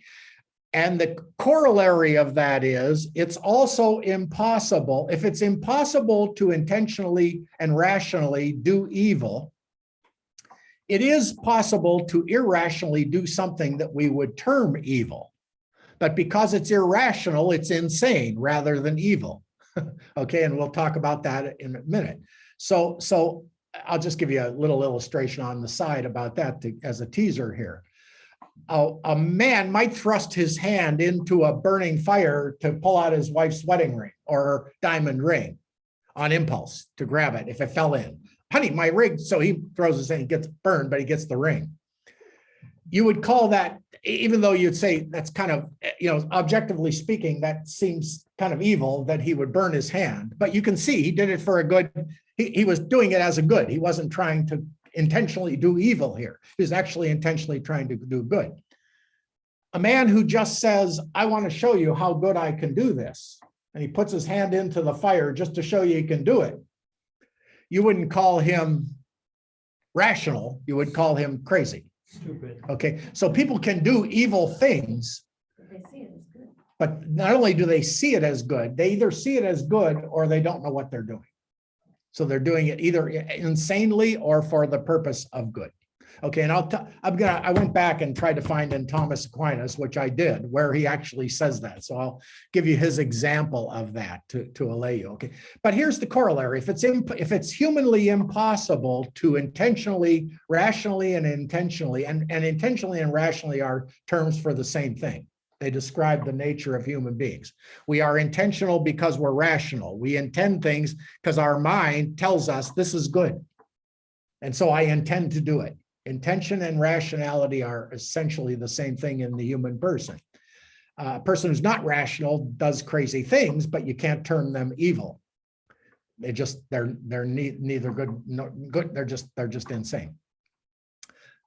And the corollary of that is, it's also impossible, if it's impossible to intentionally and rationally do evil, it is possible to irrationally do something that we would term evil. But because it's irrational, it's insane rather than evil. Okay, and we'll talk about that in a minute. So I'll just give you a little illustration on the side about that as a teaser here. A man might thrust his hand into a burning fire to pull out his wife's wedding ring or diamond ring on impulse to grab it if it fell in. Honey, my ring. So he throws his hand, he gets burned, but he gets the ring. You would call that, even though you'd say that's kind of, objectively speaking, that seems kind of evil that he would burn his hand. But you can see he did it for a good, he was doing it as a good. He wasn't trying to intentionally do evil here. He was actually intentionally trying to do good. A man who just says, I want to show you how good I can do this, and he puts his hand into the fire just to show you he can do it, you wouldn't call him rational, you would call him crazy. Stupid. Okay, so people can do evil things, But they see it as good. but not only do they see it as good, they either see it as good or they don't know what they're doing. So they're doing it either insanely or for the purpose of good. Okay, and I went back and tried to find in Thomas Aquinas, which I did, where he actually says that. So I'll give you his example of that to allay you. Okay, but here's the corollary: if it's humanly impossible to intentionally, rationally, and intentionally, and intentionally and rationally are terms for the same thing. They describe the nature of human beings. We are intentional because we're rational. We intend things because our mind tells us this is good, and so I intend to do it. Intention and rationality are essentially the same thing in the human person. A person who's not rational does crazy things, but you can't term them evil. They're neither good nor good. They're just insane.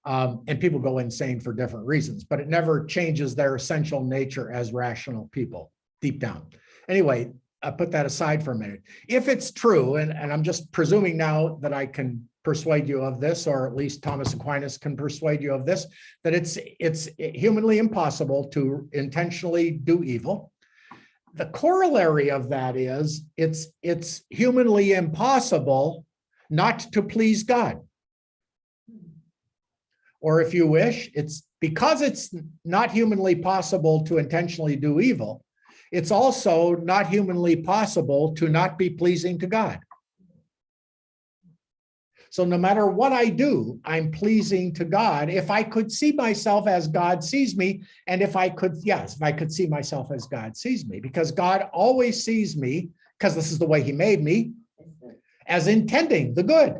And people go insane for different reasons, but it never changes their essential nature as rational people deep down. Anyway, I put that aside for a minute. If it's true, and I'm just presuming now that I can persuade you of this, or at least Thomas Aquinas can persuade you of this, that it's humanly impossible to intentionally do evil. The corollary of that is it's humanly impossible not to please God. Or if you wish, it's because it's not humanly possible to intentionally do evil, it's also not humanly possible to not be pleasing to God. So no matter what I do, I'm pleasing to God if I could see myself as God sees me, and if I could see myself as God sees me, because God always sees me, because this is the way he made me, as intending the good.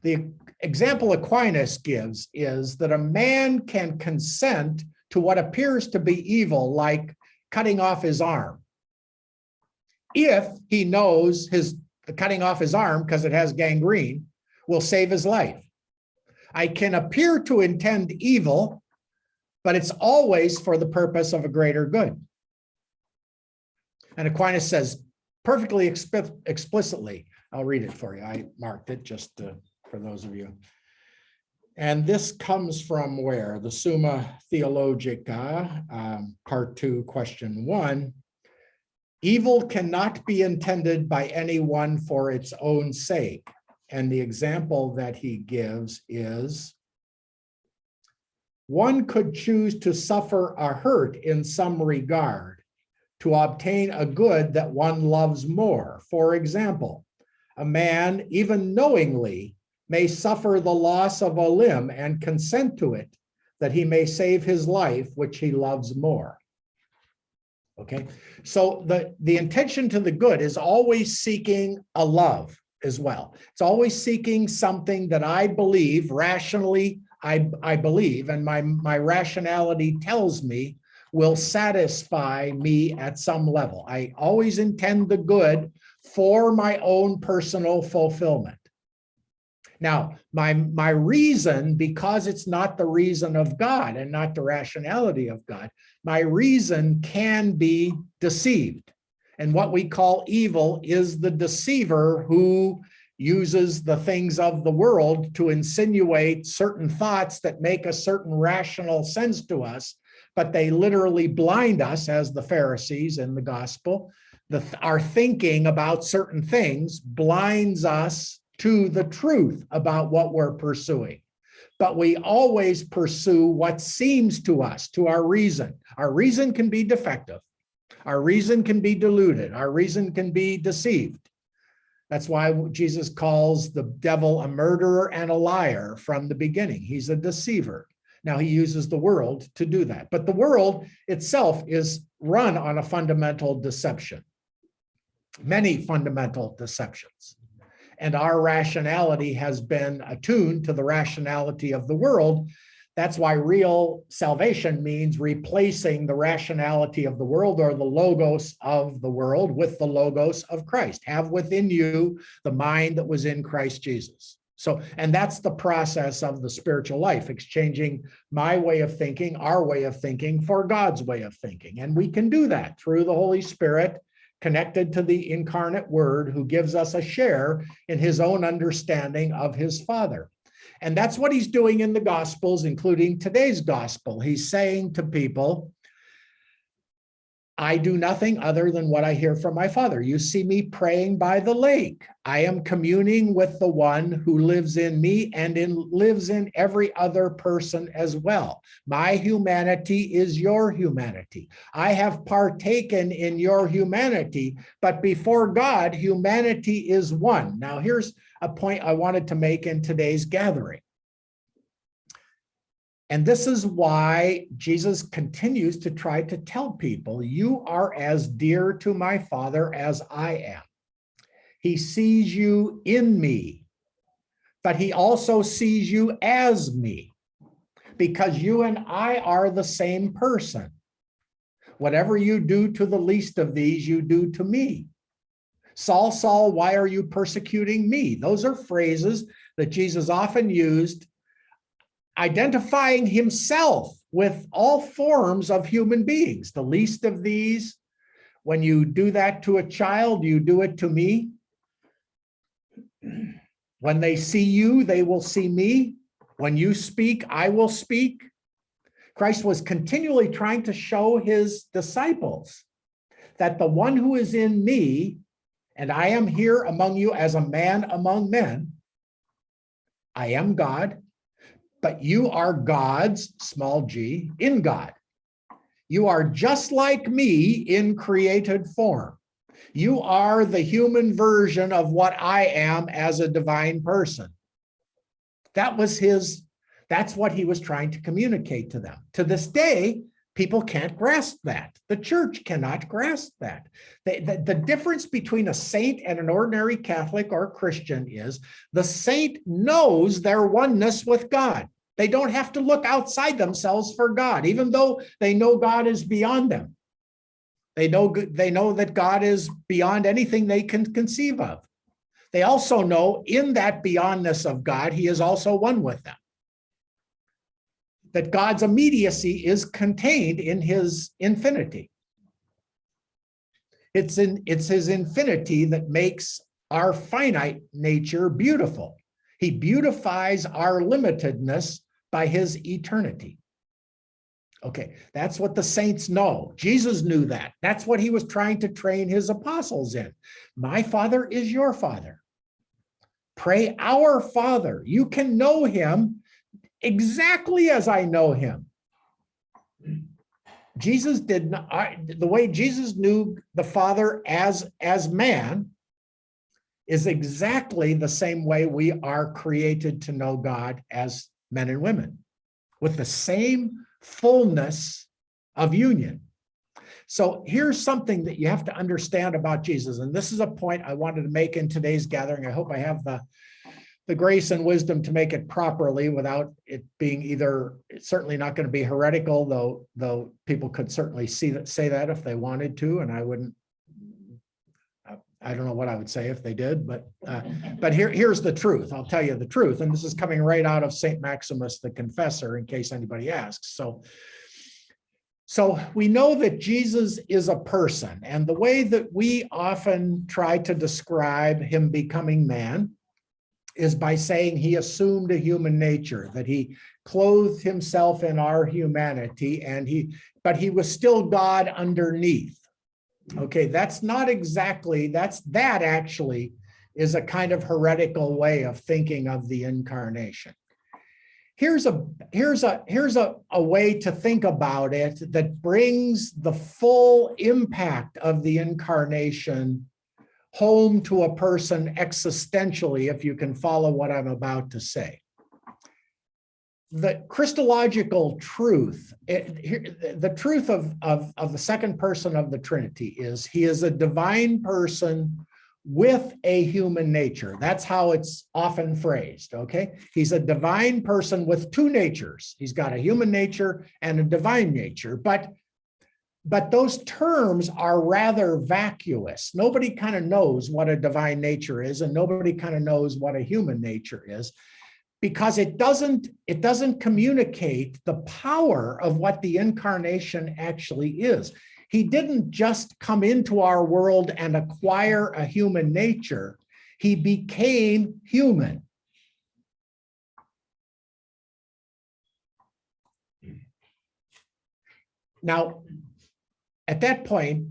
The example Aquinas gives is that a man can consent to what appears to be evil, like cutting off his arm, if he knows cutting off his arm, because it has gangrene, will save his life. I can appear to intend evil, but it's always for the purpose of a greater good. And Aquinas says perfectly explicitly, I'll read it for you. I marked it just for those of you. And this comes from where? The Summa Theologica, part 2, question 1. Evil cannot be intended by anyone for its own sake. And the example that he gives is, one could choose to suffer a hurt in some regard to obtain a good that one loves more. For example, a man, even knowingly, may suffer the loss of a limb and consent to it, that he may save his life, which he loves more. Okay, so the intention to the good is always seeking a love as well. It's always seeking something that I believe rationally I believe, and my rationality tells me, will satisfy me at some level. I always intend the good for my own personal fulfillment. Now, my reason, because it's not the reason of God and not the rationality of God, my reason can be deceived. And what we call evil is the deceiver who uses the things of the world to insinuate certain thoughts that make a certain rational sense to us, but they literally blind us, as the Pharisees in the gospel. Our thinking about certain things blinds us to the truth about what we're pursuing. But we always pursue what seems to us, to our reason. Our reason can be defective. Our reason can be deluded. Our reason can be deceived. That's why Jesus calls the devil a murderer and a liar from the beginning. He's a deceiver. Now he uses the world to do that. But the world itself is run on a fundamental deception. Many fundamental deceptions. And our rationality has been attuned to the rationality of the world. That's why real salvation means replacing the rationality of the world, or the logos of the world, with the logos of Christ. Have within you the mind that was in Christ Jesus. So, and that's the process of the spiritual life, exchanging my way of thinking, our way of thinking, for God's way of thinking. And we can do that through the Holy Spirit, connected to the incarnate Word, who gives us a share in his own understanding of his Father. And that's what he's doing in the Gospels, including today's Gospel. He's saying to people, I do nothing other than what I hear from my Father. You see me praying by the lake. I am communing with the one who lives in me and lives in every other person as well. My humanity is your humanity. I have partaken in your humanity, but before God, humanity is one. Now, here's a point I wanted to make in today's gathering. And this is why Jesus continues to try to tell people, you are as dear to my Father as I am. He sees you in me, but he also sees you as me, because you and I are the same person. Whatever you do to the least of these, you do to me. Saul, Saul, why are you persecuting me? Those are phrases that Jesus often used, identifying himself with all forms of human beings. The least of these, when you do that to a child, you do it to me. When they see you, they will see me. When you speak, I will speak. Christ was continually trying to show his disciples that the one who is in me, and I am here among you as a man among men, I am God, but you are gods, small g, in God. You are just like me in created form. You are the human version of what I am as a divine person. That's what he was trying to communicate to them. To this day, people can't grasp that. The church cannot grasp that. The difference between a saint and an ordinary Catholic or Christian is the saint knows their oneness with God. They don't have to look outside themselves for God, even though they know God is beyond them. They know that God is beyond anything they can conceive of. They also know in that beyondness of God, he is also one with them. That God's immediacy is contained in his infinity. It's his infinity that makes our finite nature beautiful. He beautifies our limitedness by his eternity. Okay, that's what the saints know. Jesus knew that. That's what he was trying to train his apostles in. My Father is your Father. Pray our Father. You can know him exactly as I know him. Jesus did not, the way Jesus knew the Father as man is exactly the same way we are created to know God as men and women, with the same fullness of union. So here's something that you have to understand about Jesus, and this is a point I wanted to make in today's gathering. I hope I have the the grace and wisdom to make it properly without it being either, it's certainly not going to be heretical, though people could certainly say that if they wanted to, and I wouldn't, I don't know what I would say if they did, but here's the truth. I'll tell you the truth. And this is coming right out of St. Maximus the Confessor, in case anybody asks. So we know that Jesus is a person, and the way that we often try to describe him becoming man is by saying he assumed a human nature, that he clothed himself in our humanity, but he was still God underneath. Okay, that's not exactly, that actually is a kind of heretical way of thinking of the incarnation. Here's a way to think about it that brings the full impact of the incarnation home to a person existentially, if you can follow what I'm about to say. The Christological truth, the truth of the second person of the Trinity is he is a divine person with a human nature. That's how it's often phrased, okay? He's a divine person with two natures. He's got a human nature and a divine nature, but those terms are rather vacuous. Nobody kind of knows what a divine nature is, and nobody kind of knows what a human nature is, because it doesn't communicate the power of what the incarnation actually is. He didn't just come into our world and acquire a human nature. He became human. Now, at that point,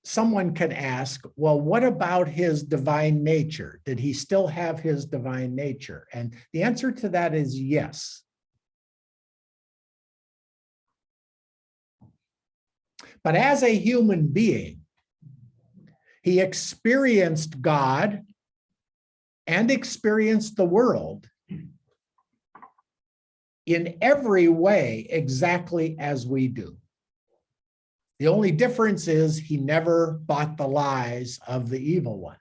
someone can ask, well, what about his divine nature? Did he still have his divine nature? And the answer to that is yes. But as a human being, he experienced God and experienced the world in every way exactly as we do. The only difference is he never bought the lies of the evil one.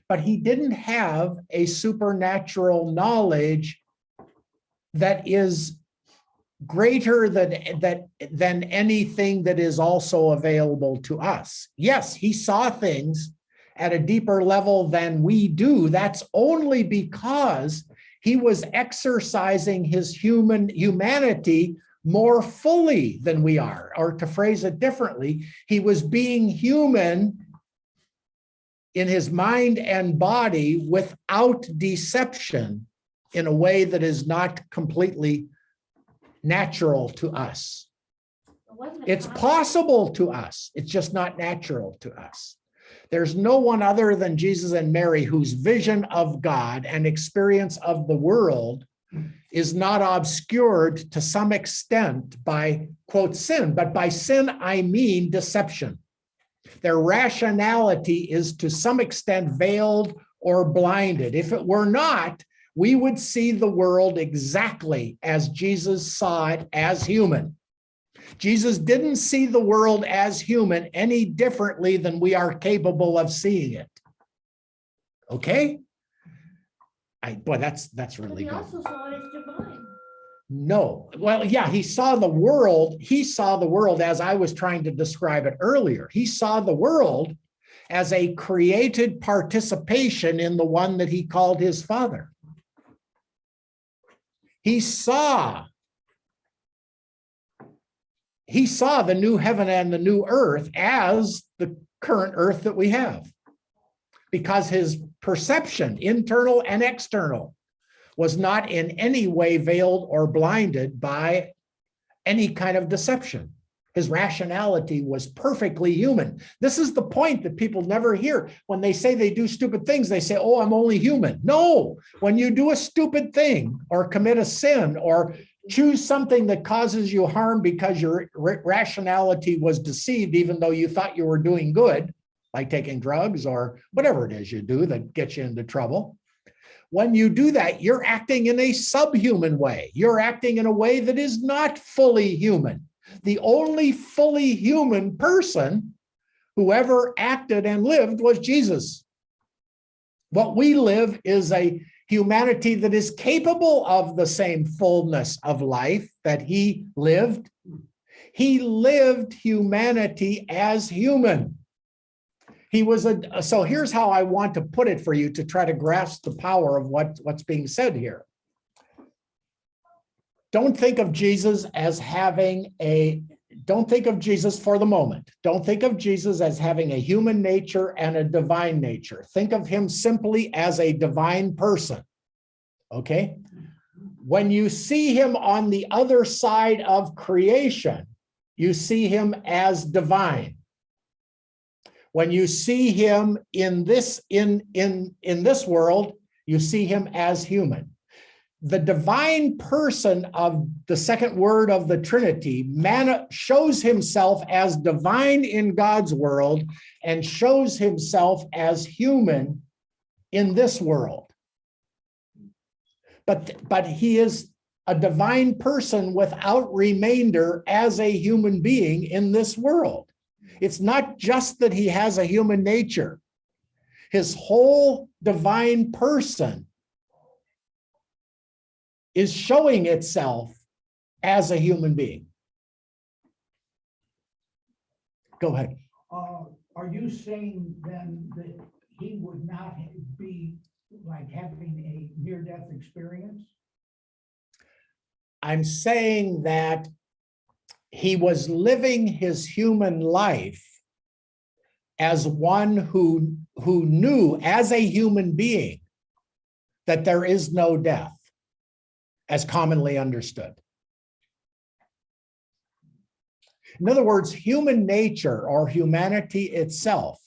But he didn't have a supernatural knowledge that is greater than anything that is also available to us. Yes, he saw things at a deeper level than we do. That's only because he was exercising his humanity more fully than we are. Or to phrase it differently, he was being human in his mind and body without deception in a way that is not completely natural to us. It's possible to us. It's just not natural to us. There's no one other than Jesus and Mary whose vision of God and experience of the world is not obscured to some extent by, quote, sin. But by sin, I mean deception. Their rationality is to some extent veiled or blinded. If it were not, we would see the world exactly as Jesus saw it as human. Jesus didn't see the world as human any differently than we are capable of seeing it. Okay? Boy, that's really good. But he also saw it as divine. No. Well, yeah, he saw the world. He saw the world as I was trying to describe it earlier. He saw the world as a created participation in the one that he called his Father. He saw the new heaven and the new earth as the current earth that we have, because his perception, internal and external, was not in any way veiled or blinded by any kind of deception. His rationality was perfectly human. This is the point that people never hear. When they say they do stupid things, they say, oh, I'm only human. No, when you do a stupid thing or commit a sin or choose something that causes you harm because your rationality was deceived, even though you thought you were doing good, like taking drugs or whatever it is you do that gets you into trouble. When you do that, you're acting in a subhuman way. You're acting in a way that is not fully human. The only fully human person who ever acted and lived was Jesus. What we live is a humanity that is capable of the same fullness of life that he lived. He lived humanity as human. He was so here's how I want to put it for you to try to grasp the power of what's being said here. Don't think of Jesus as having don't think of Jesus for the moment. Don't think of Jesus as having a human nature and a divine nature. Think of him simply as a divine person. Okay? When you see him on the other side of creation, you see him as divine. When you see him in this world, you see him as human. The divine person of the second word of the Trinity shows himself as divine in God's world and shows himself as human in this world. But he is a divine person without remainder as a human being in this world. It's not just that he has a human nature. His whole divine person is showing itself as a human being. Go ahead. Are you saying then that he would not be like having a near-death experience? I'm saying that he was living his human life as one who knew as a human being that there is no death, as commonly understood. In other words, human nature or humanity itself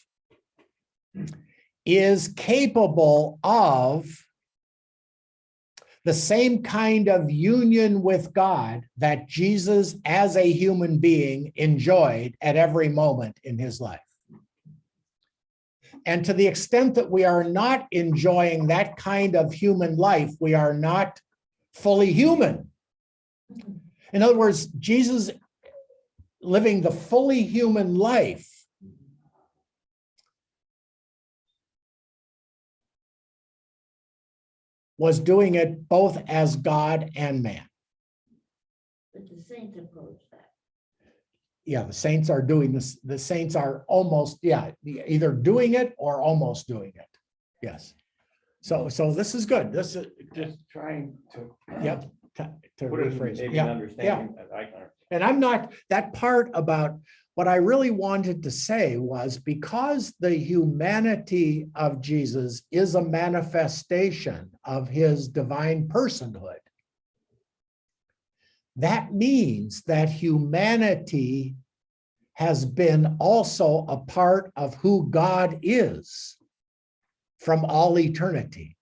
is capable of the same kind of union with God that Jesus as a human being enjoyed at every moment in his life. And to the extent that we are not enjoying that kind of human life, we are not fully human. In other words, Jesus living the fully human life was doing it both as God and man. But the saints approach that. Yeah, the saints are doing this. The saints are almost, either doing it or almost doing it. Yes. So this is good. This is Just trying to. Yep. To Put it in rephrase. maybe Yeah. an understanding that I can. And I'm not, that part about what I really wanted to say was because the humanity of Jesus is a manifestation of his divine personhood, that means that humanity has been also a part of who God is from all eternity.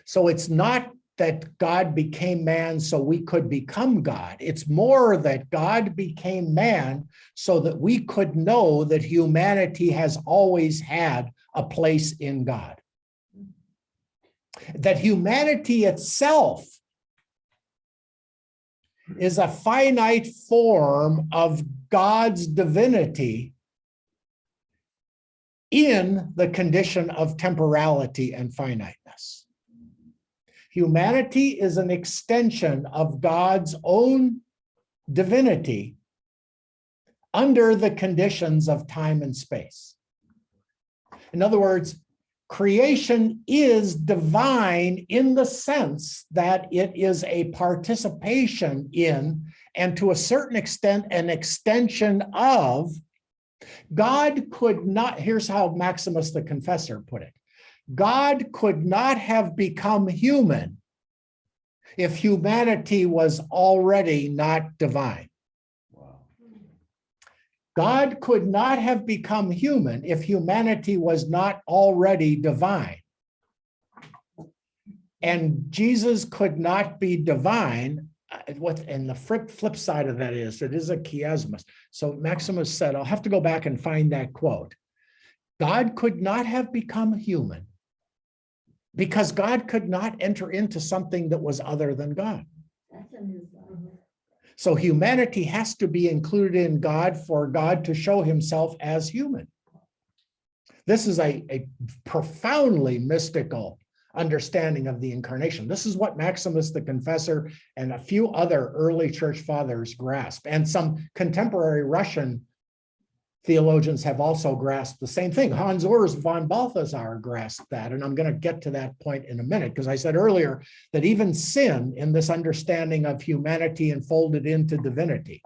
So it's not that God became man so we could become God. It's more that God became man so that we could know that humanity has always had a place in God. That humanity itself is a finite form of God's divinity in the condition of temporality and finiteness. Humanity is an extension of God's own divinity under the conditions of time and space. In other words, creation is divine in the sense that it is a participation in, and to a certain extent, an extension of. God could not, here's how Maximus the Confessor put it. God could not have become human if humanity was already not divine. Wow. God could not have become human if humanity was not already divine. And Jesus could not be divine. And the flip side of that is, it is a chiasmus. So Maximus said, I'll have to go back and find that quote. God could not have become human because God could not enter into something that was other than God. That's in his life. So humanity has to be included in God for God to show himself as human. This is a profoundly mystical understanding of the incarnation. This is what Maximus the Confessor and a few other early church fathers grasp. And some contemporary Russian theologians have also grasped the same thing. Hans Urs von Balthasar grasped that. And I'm going to get to that point in a minute, because I said earlier that even sin in this understanding of humanity enfolded into divinity.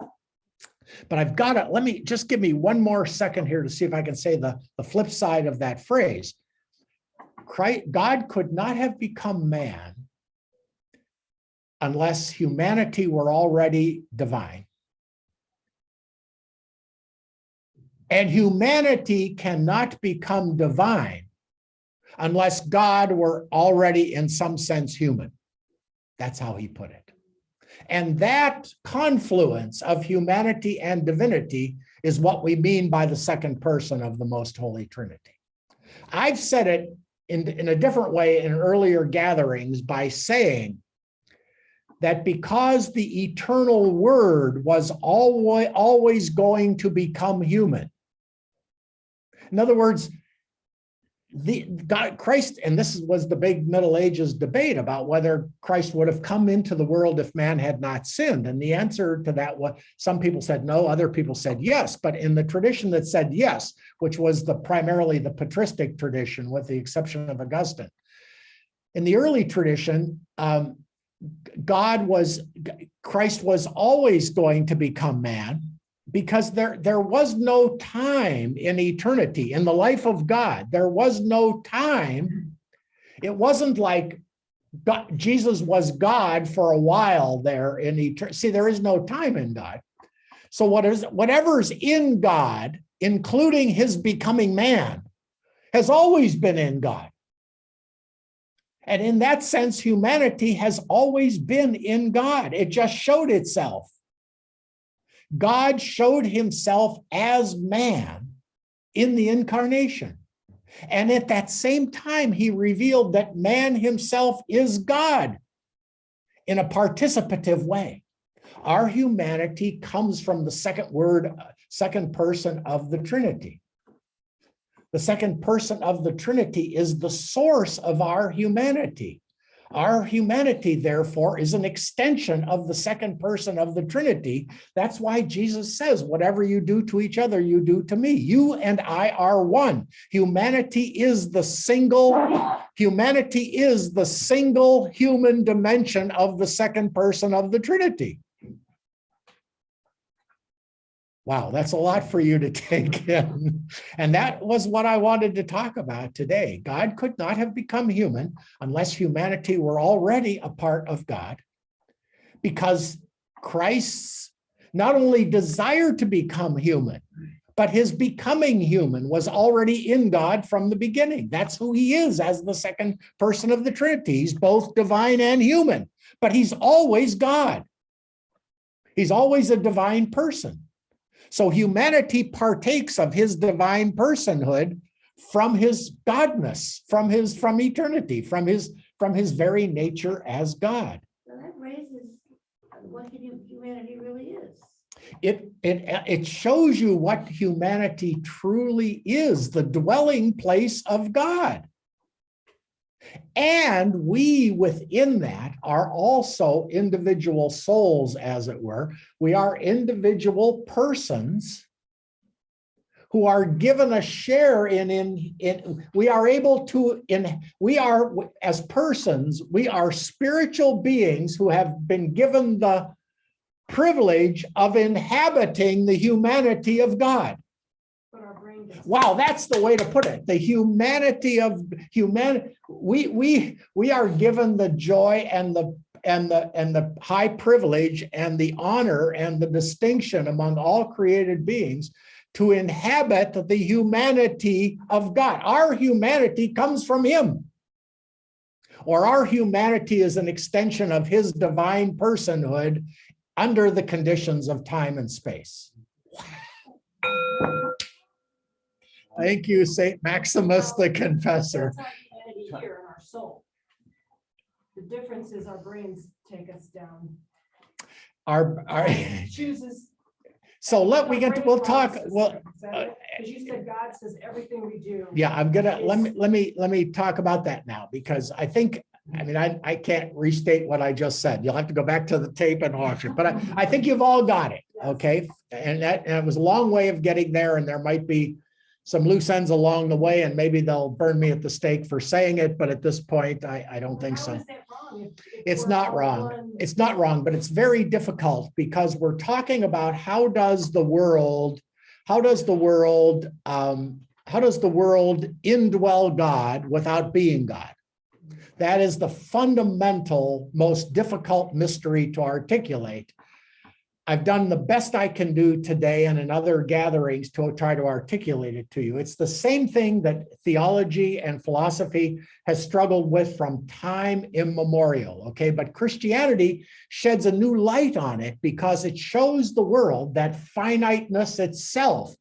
But I've got to, let me just give me one more second here to see if I can say the flip side of that phrase. God could not have become man unless humanity were already divine. And humanity cannot become divine unless God were already in some sense human. That's how he put it. And that confluence of humanity and divinity is what we mean by the second person of the Most Holy Trinity. I've said it in a different way in earlier gatherings by saying that because the eternal Word was always going to become human. In other words, Christ, and this was the big Middle Ages debate about whether Christ would have come into the world if man had not sinned. And the answer to that was, some people said no, other people said yes. But in the tradition that said yes, which was primarily the patristic tradition, with the exception of Augustine, in the early tradition, Christ was always going to become man, because there was no time in eternity, in the life of God. There was no time. It wasn't like Jesus was God for a while there in eternity. See, there is no time in God. So whatever's in God, including his becoming man, has always been in God. And in that sense, humanity has always been in God. It just showed itself. God showed himself as man in the incarnation. And at that same time, he revealed that man himself is God in a participative way. Our humanity comes from the second person of the Trinity. The second person of the Trinity is the source of our humanity. Our humanity, therefore, is an extension of the second person of the Trinity. That's why Jesus says, whatever you do to each other, you do to me. You and I are one. Humanity is the single human dimension of the second person of the Trinity. Wow, that's a lot for you to take in. And that was what I wanted to talk about today. God could not have become human unless humanity were already a part of God, because Christ's not only desire to become human, but his becoming human was already in God from the beginning. That's who he is as the second person of the Trinity. He's both divine and human, but he's always God. He's always a divine person. So humanity partakes of his divine personhood from his godness, from eternity, from his very nature as God. So that raises what humanity really is. It shows you what humanity truly is, the dwelling place of God. And we within that are also individual souls, as it were. We are individual persons who are given a share we are able to, as persons, we are spiritual beings who have been given the privilege of inhabiting the humanity of God. Wow, that's the way to put it. The humanity of humanity. We are given the joy and the high privilege and the honor and the distinction among all created beings to inhabit the humanity of God. Our humanity comes from him, or our humanity is an extension of his divine personhood under the conditions of time and space. Thank you, Saint Maximus the Confessor. That's our humanity here in our soul. The difference is our brains take us down. Our Chooses. so we'll talk. Well, because you said God says everything we do. Yeah, I'm gonna, let me talk about that now, because I think, I mean, I can't restate what I just said. You'll have to go back to the tape and watch it, but I think you've all got it, okay? And it was a long way of getting there, and there might be some loose ends along the way, and maybe they'll burn me at the stake for saying it, but at this point, I don't think How so. is that wrong? If It's we're not all wrong. one- It's not wrong, but it's very difficult, because we're talking about how does the world indwell God without being God? That is the fundamental, most difficult mystery to articulate. I've done the best I can do today and in other gatherings to try to articulate it to you. It's the same thing that theology and philosophy has struggled with from time immemorial, okay? But Christianity sheds a new light on it, because it shows the world that finiteness itself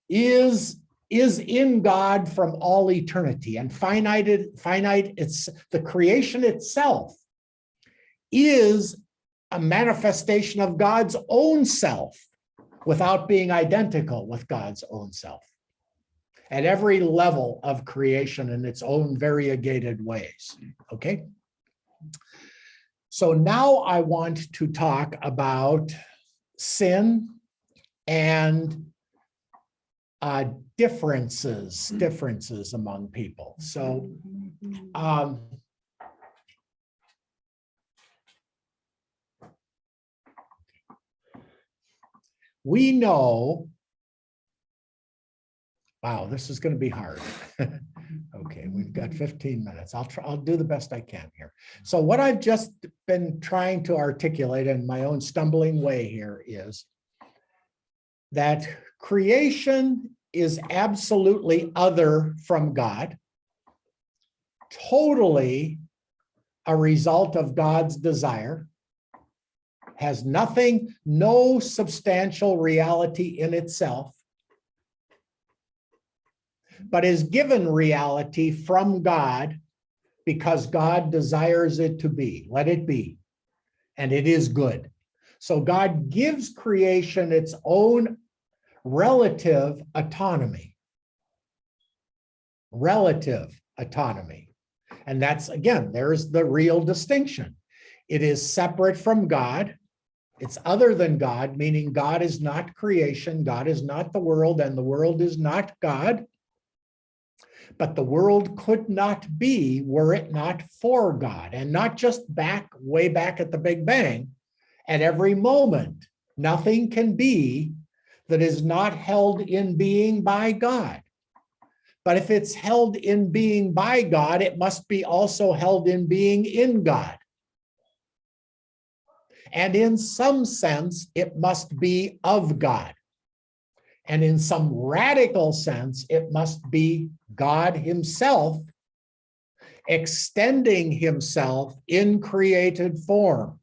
is in God from all eternity, and finite, it's the creation itself is a manifestation of God's own self without being identical with God's own self at every level of creation in its own variegated ways, okay? So now I want to talk about sin and differences among people. So we know, wow, this is going to be hard. Okay, we've got 15 minutes. I'll do the best I can here. So what I've just been trying to articulate in my own stumbling way here is that creation is absolutely other from God, totally a result of God's desire, has nothing, no substantial reality in itself, but is given reality from God because God desires it to be. Let it be, and it is good. So God gives creation its own relative autonomy. Relative autonomy. And that's, again, there's the real distinction. It is separate from God. It's other than God, meaning God is not creation, God is not the world, and the world is not God. But the world could not be were it not for God, and not just way back at the Big Bang. At every moment, nothing can be that is not held in being by God. But if it's held in being by God, it must be also held in being in God. And in some sense, it must be of God. And in some radical sense, it must be God himself extending himself in created form.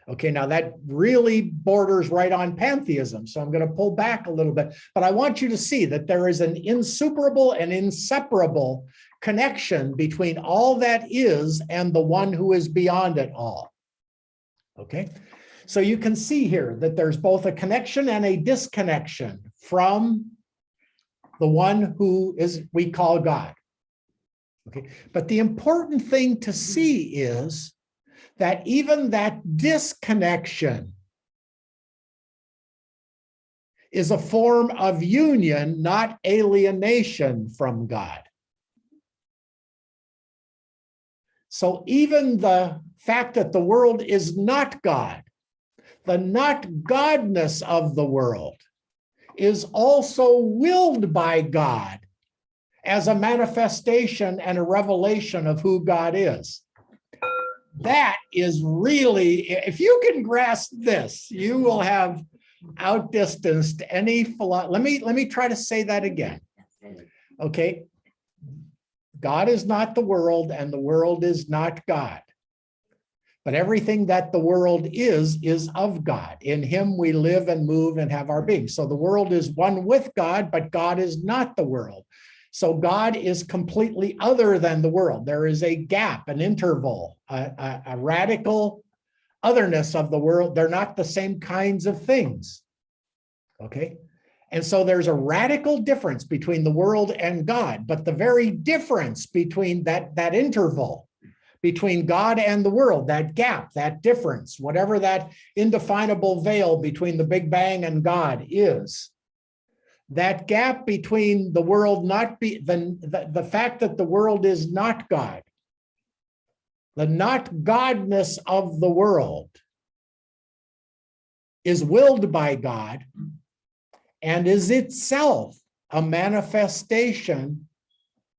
Okay, now that really borders right on pantheism, so I'm going to pull back a little bit, but I want you to see that there is an insuperable and inseparable connection between all that is and the one who is beyond it all. Okay, so you can see here that there's both a connection and a disconnection from the one who we call God. Okay, but the important thing to see is that even that disconnection is a form of union, not alienation from God. So even the fact that the world is not God, the not godness of the world, is also willed by God as a manifestation and a revelation of who God is. That is really, if you can grasp this, you will have outdistanced any philosophy. Let me try to say that again. Okay. God is not the world, and the world is not God. But everything that the world is of God. In him we live and move and have our being. So the world is one with God, but God is not the world. So God is completely other than the world. There is a gap, an interval, a radical otherness of the world. They're not the same kinds of things. Okay. And so there's a radical difference between the world and God, but the very difference between that interval between God and the world, that gap, that difference, whatever that indefinable veil between the Big Bang and God is, that gap between the world not be the fact that the world is not God, the not godness of the world is willed by God and is itself a manifestation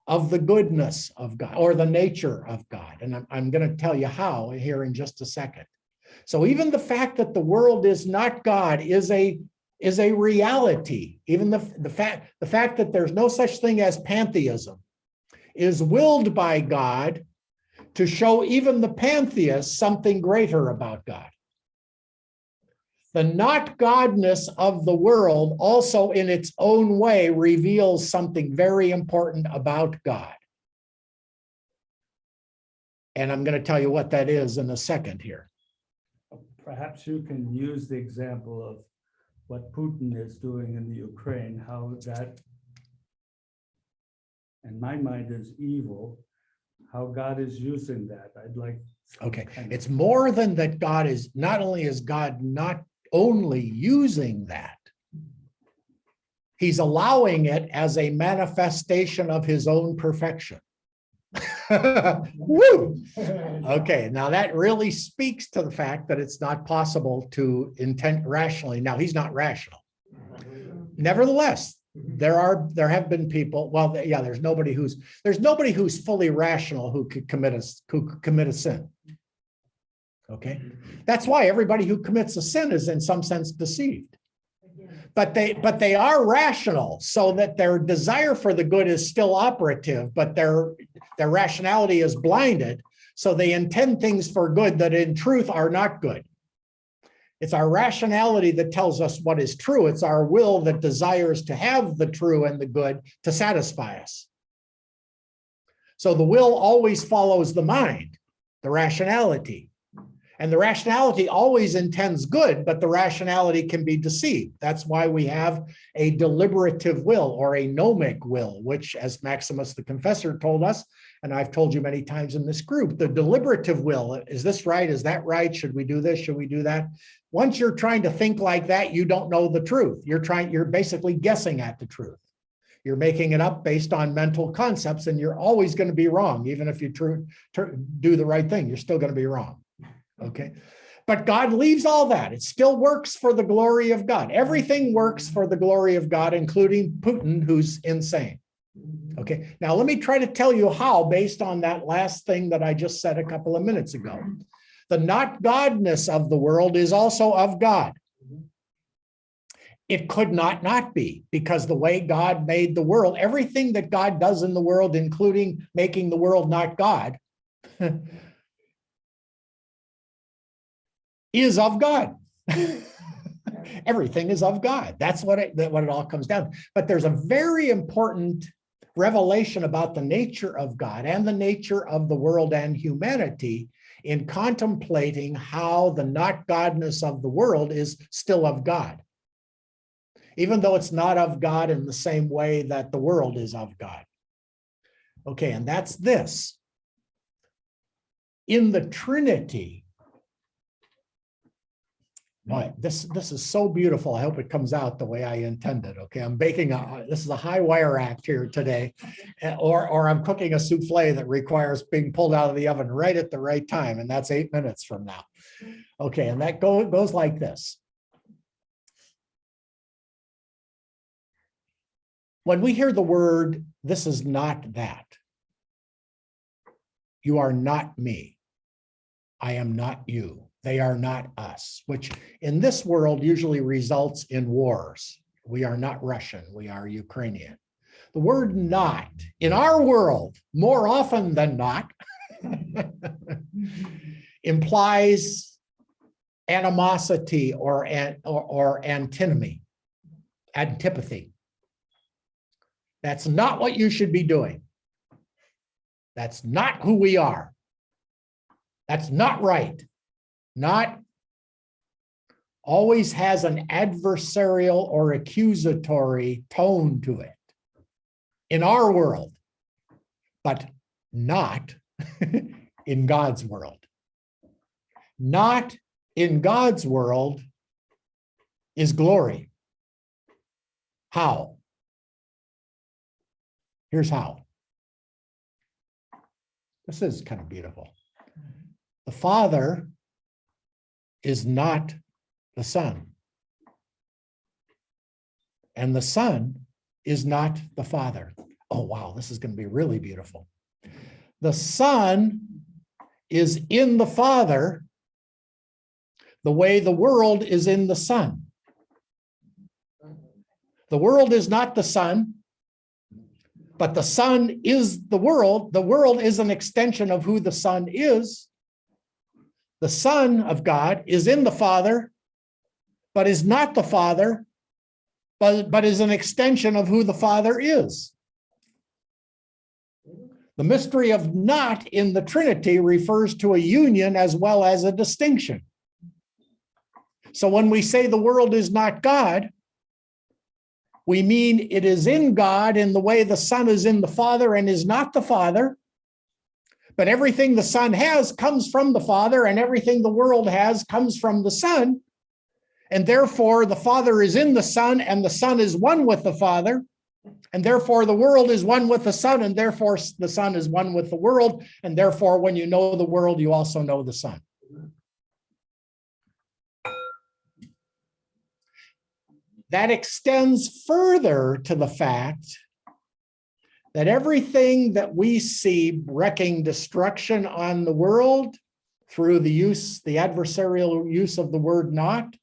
of the goodness of God or the nature of God. And I'm going to tell you how here in just a second. So even the fact that the world is not God is a reality. Even the fact that there's no such thing as pantheism is willed by God to show even the pantheists something greater about God. The not godness of the world also in its own way reveals something very important about God. And I'm going to tell you what that is in a second here. Perhaps you can use the example of what Putin is doing in the Ukraine, how that, in my mind, is evil, how God is using that. I'd like. Okay, it's more than that. God is, not only is God not only using that, he's allowing it as a manifestation of his own perfection. Woo! Okay, now that really speaks to the fact that it's not possible to intend rationally. Now, he's not rational. Nevertheless, there have been people, well, yeah, there's nobody who's fully rational who could commit a sin. Okay, that's why everybody who commits a sin is in some sense deceived. But they are rational, so that their desire for the good is still operative, but their rationality is blinded, so they intend things for good that in truth are not good. It's our rationality that tells us what is true. It's our will that desires to have the true and the good to satisfy us. So the will always follows the mind, the rationality. And the rationality always intends good, but the rationality can be deceived. That's why we have a deliberative will or a gnomic will, which, as Maximus the Confessor told us, and I've told you many times in this group, the deliberative will, is this right? Is that right? Should we do this? Should we do that? Once you're trying to think like that, you don't know the truth. You're basically guessing at the truth. You're making it up based on mental concepts, and you're always going to be wrong. Even if you do the right thing, you're still going to be wrong. Okay, but God leaves all that. It still works for the glory of God. Everything works for the glory of God, including Putin, who's insane. Okay, now let me try to tell you how, based on that last thing that I just said a couple of minutes ago. The not godness of the world is also of God. It could not be, because the way God made the world, everything that God does in the world, including making the world not God, is of God. Everything is of God. That's what it all comes down to. But there's a very important revelation about the nature of God and the nature of the world and humanity in contemplating how the not godness of the world is still of God, even though it's not of God in the same way that the world is of God. Okay, and that's this. In the Trinity, boy, this is so beautiful. I hope it comes out the way I intended. Okay, I'm baking this is a high wire act here today, or I'm cooking a souffle that requires being pulled out of the oven right at the right time, and that's 8 minutes from now. Okay, and that goes like this. When we hear the word, this is not that. You are not me. I am not you. They are not us, which in this world usually results in wars. We are not Russian, we are Ukrainian. The word not, in our world, more often than not, implies animosity or antinomy, antipathy. That's not what you should be doing. That's not who we are. That's not right. Not always has an adversarial or accusatory tone to it in our world, but not in God's world. Not in God's world is glory. How? Here's how. This is kind of beautiful. The Father is not the Son. And the Son is not the Father. Oh, wow, this is going to be really beautiful. The Son is in the Father the way the world is in the Son. The world is not the Son, but the Son is the world. The world is an extension of who the Son is. The Son of God is in the Father, but is not the Father, but is an extension of who the Father is. The mystery of not in the Trinity refers to a union as well as a distinction. So when we say the world is not God, we mean it is in God in the way the Son is in the Father and is not the Father. But everything the Son has comes from the Father, and everything the world has comes from the Son. And therefore, the Father is in the Son, and the Son is one with the Father. And therefore, the world is one with the Son, and therefore, the Son is one with the world. And therefore, when you know the world, you also know the Son. That extends further to the fact that everything that we see wrecking destruction on the world through the adversarial use of the word not,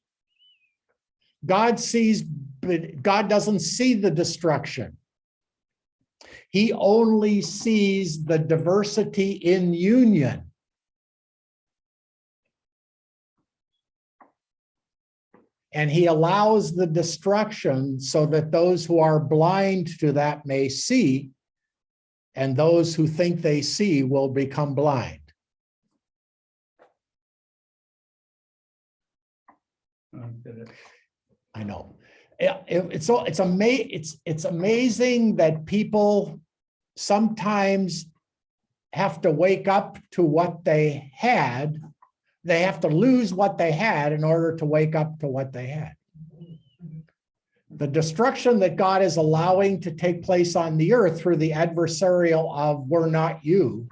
God sees, but God doesn't see the destruction. He only sees the diversity in union. And he allows the destruction so that those who are blind to that may see, and those who think they see will become blind. I know. It's amazing that people sometimes have to wake up to what they had. They have to lose what they had in order to wake up to what they had. The destruction that God is allowing to take place on the earth through the adversarial of we're not you.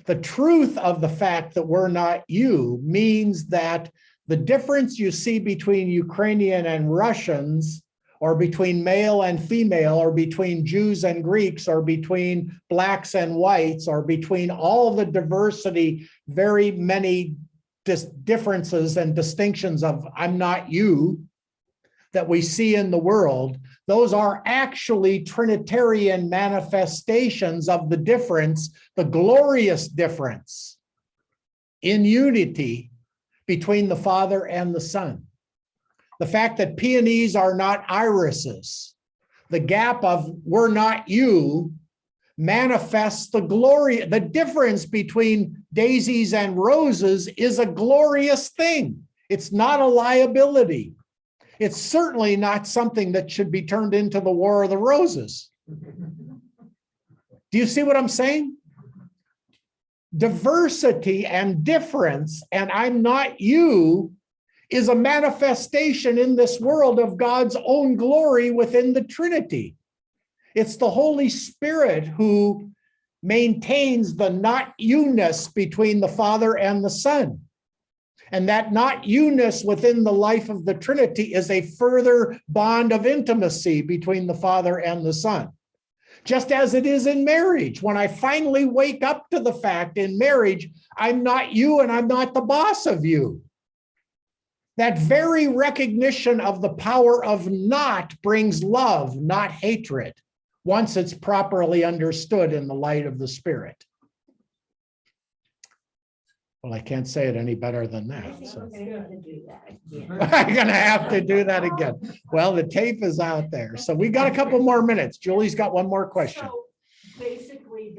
The truth of the fact that we're not you means that the difference you see between Ukrainian and Russians, or between male and female, or between Jews and Greeks, or between blacks and whites, or between all the diversity, very many differences and distinctions of I'm not you that we see in the world, those are actually Trinitarian manifestations of the difference, the glorious difference in unity between the Father and the Son. The fact that peonies are not irises, the gap of we're not you manifests the glory. The difference between daisies and roses is a glorious thing. It's not a liability. It's certainly not something that should be turned into the War of the Roses. Do you see what I'm saying? Diversity and difference, and I'm not you, is a manifestation in this world of God's own glory within the Trinity. It's the Holy Spirit who maintains the not you-ness between the Father and the Son. And that not you-ness within the life of the Trinity is a further bond of intimacy between the Father and the Son. Just as it is in marriage. When I finally wake up to the fact in marriage, I'm not you and I'm not the boss of you. That very recognition of the power of not brings love, not hatred, once it's properly understood in the light of the Spirit. Well, I can't say it any better than I that. think So. we're gonna have to do that again. I'm gonna have to do that again. Well, the tape is out there. So we got a couple more minutes. Julie's got one more question. So basically,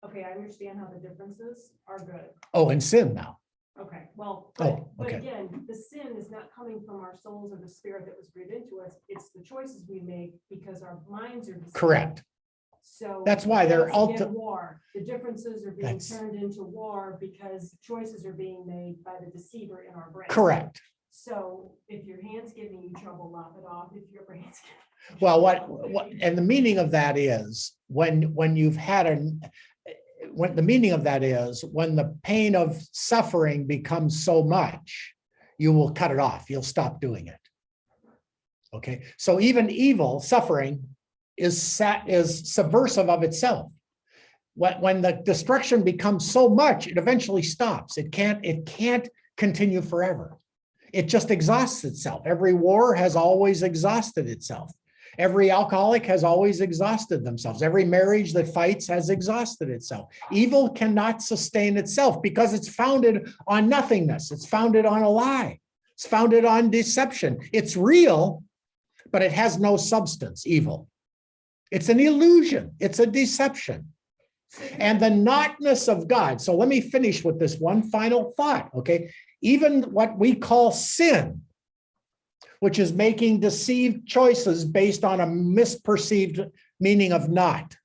okay, I understand how the differences are good. Oh, and sin now. Okay, well, Oh, but okay. again, the sin is not coming from our souls or the spirit that was breathed into us. It's the choices we make because our minds are deceived. Correct. So That's why they're that's, again, ulti- war. The differences are being That's- turned into war because choices are being made by the deceiver in our brain. Correct. So if your hand's giving you trouble, lop it off. If your brain's giving you Well, trouble, and the meaning of that is when you've had when the meaning of that is when the pain of suffering becomes so much, you will cut it off. You'll stop doing it. Okay. So even evil suffering is subversive of itself. When the destruction becomes so much, it eventually stops. It can't continue forever. It just exhausts itself. Every war has always exhausted itself. Every alcoholic has always exhausted themselves. Every marriage that fights has exhausted itself. Evil cannot sustain itself because it's founded on nothingness. It's founded on a lie. It's founded on deception. It's real, but it has no substance, evil. It's an illusion. It's a deception. And the notness of God. So let me finish with this one final thought, okay? Even what we call sin, which is making deceived choices based on a misperceived meaning of not.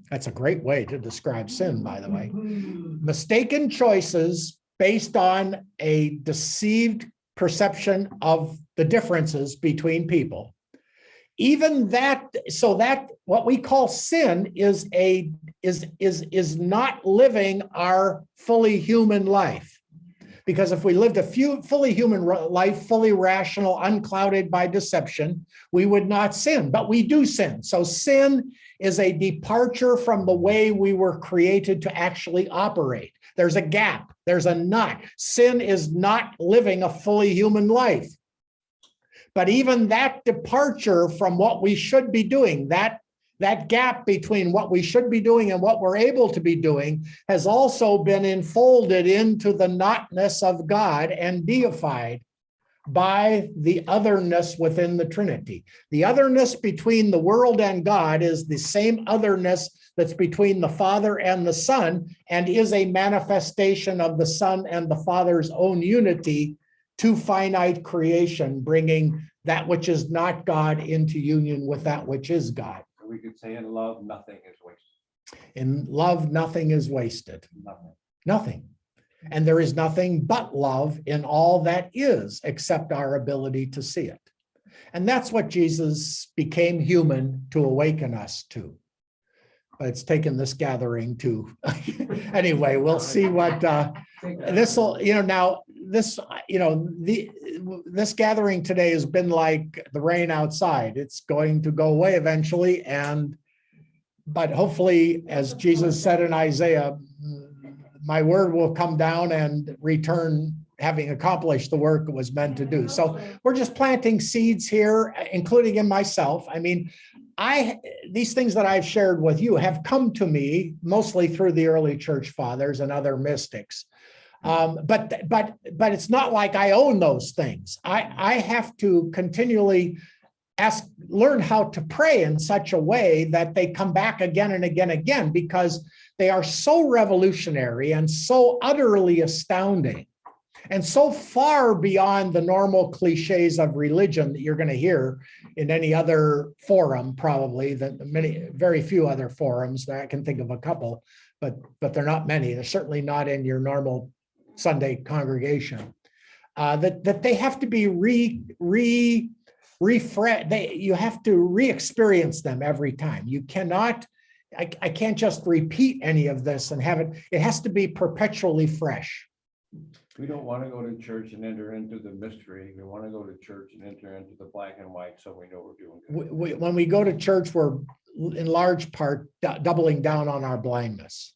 That's a great way to describe sin, by the way. Mistaken choices based on a deceived perception of the differences between people. Even that, so that what we call sin is not living our fully human life. Because if we lived a fully human life, fully rational, unclouded by deception, we would not sin, but we do sin. So sin is a departure from the way we were created to actually operate. There's a gap, there's a knot. Sin is not living a fully human life. But even that departure from what we should be doing, that gap between what we should be doing and what we're able to be doing has also been enfolded into the notness of God and deified by the otherness within the Trinity. The otherness between the world and God is the same otherness that's between the Father and the Son, and is a manifestation of the Son and the Father's own unity to finite creation, bringing that which is not God into union with that which is God. We could say in love, nothing is wasted. In love, nothing is wasted. Nothing. Nothing. And there is nothing but love in all that is, except our ability to see it. And that's what Jesus became human to awaken us to. But it's taken this gathering to, anyway, we'll see what this will, now this, this gathering today has been like the rain outside. It's going to go away eventually. But hopefully, as Jesus said in Isaiah, my word will come down and return having accomplished the work it was meant to do. So we're just planting seeds here, including in myself. I mean, these things that I've shared with you have come to me mostly through the early church fathers and other mystics. But it's not like I own those things. I have to continually learn how to pray in such a way that they come back again and again, because they are so revolutionary and so utterly astounding and so far beyond the normal cliches of religion that you're going to hear in any other forum, probably, that very few other forums. I can think of a couple, but they're not many. They're certainly not in your normal Sunday congregation. That they have to be you have to re-experience them every time. You cannot, I can't just repeat any of this and have it has to be perpetually fresh. We don't want to go to church and enter into the mystery. We want to go to church and enter into the black and white, so we know we're doing good. When we go to church, we're in large part doubling down on our blindness.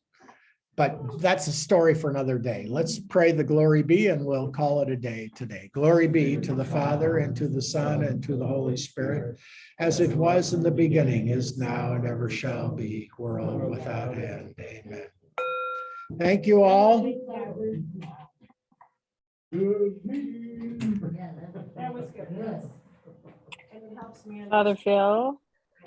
But that's a story for another day. Let's pray the glory be, and we'll call it a day today. Glory be to the Father, and to the Son, and to the Holy Spirit, as it was in the beginning, is now, and ever shall be, world without end. Amen. Thank you all. That was good. Good. And it helps me. Father Phil.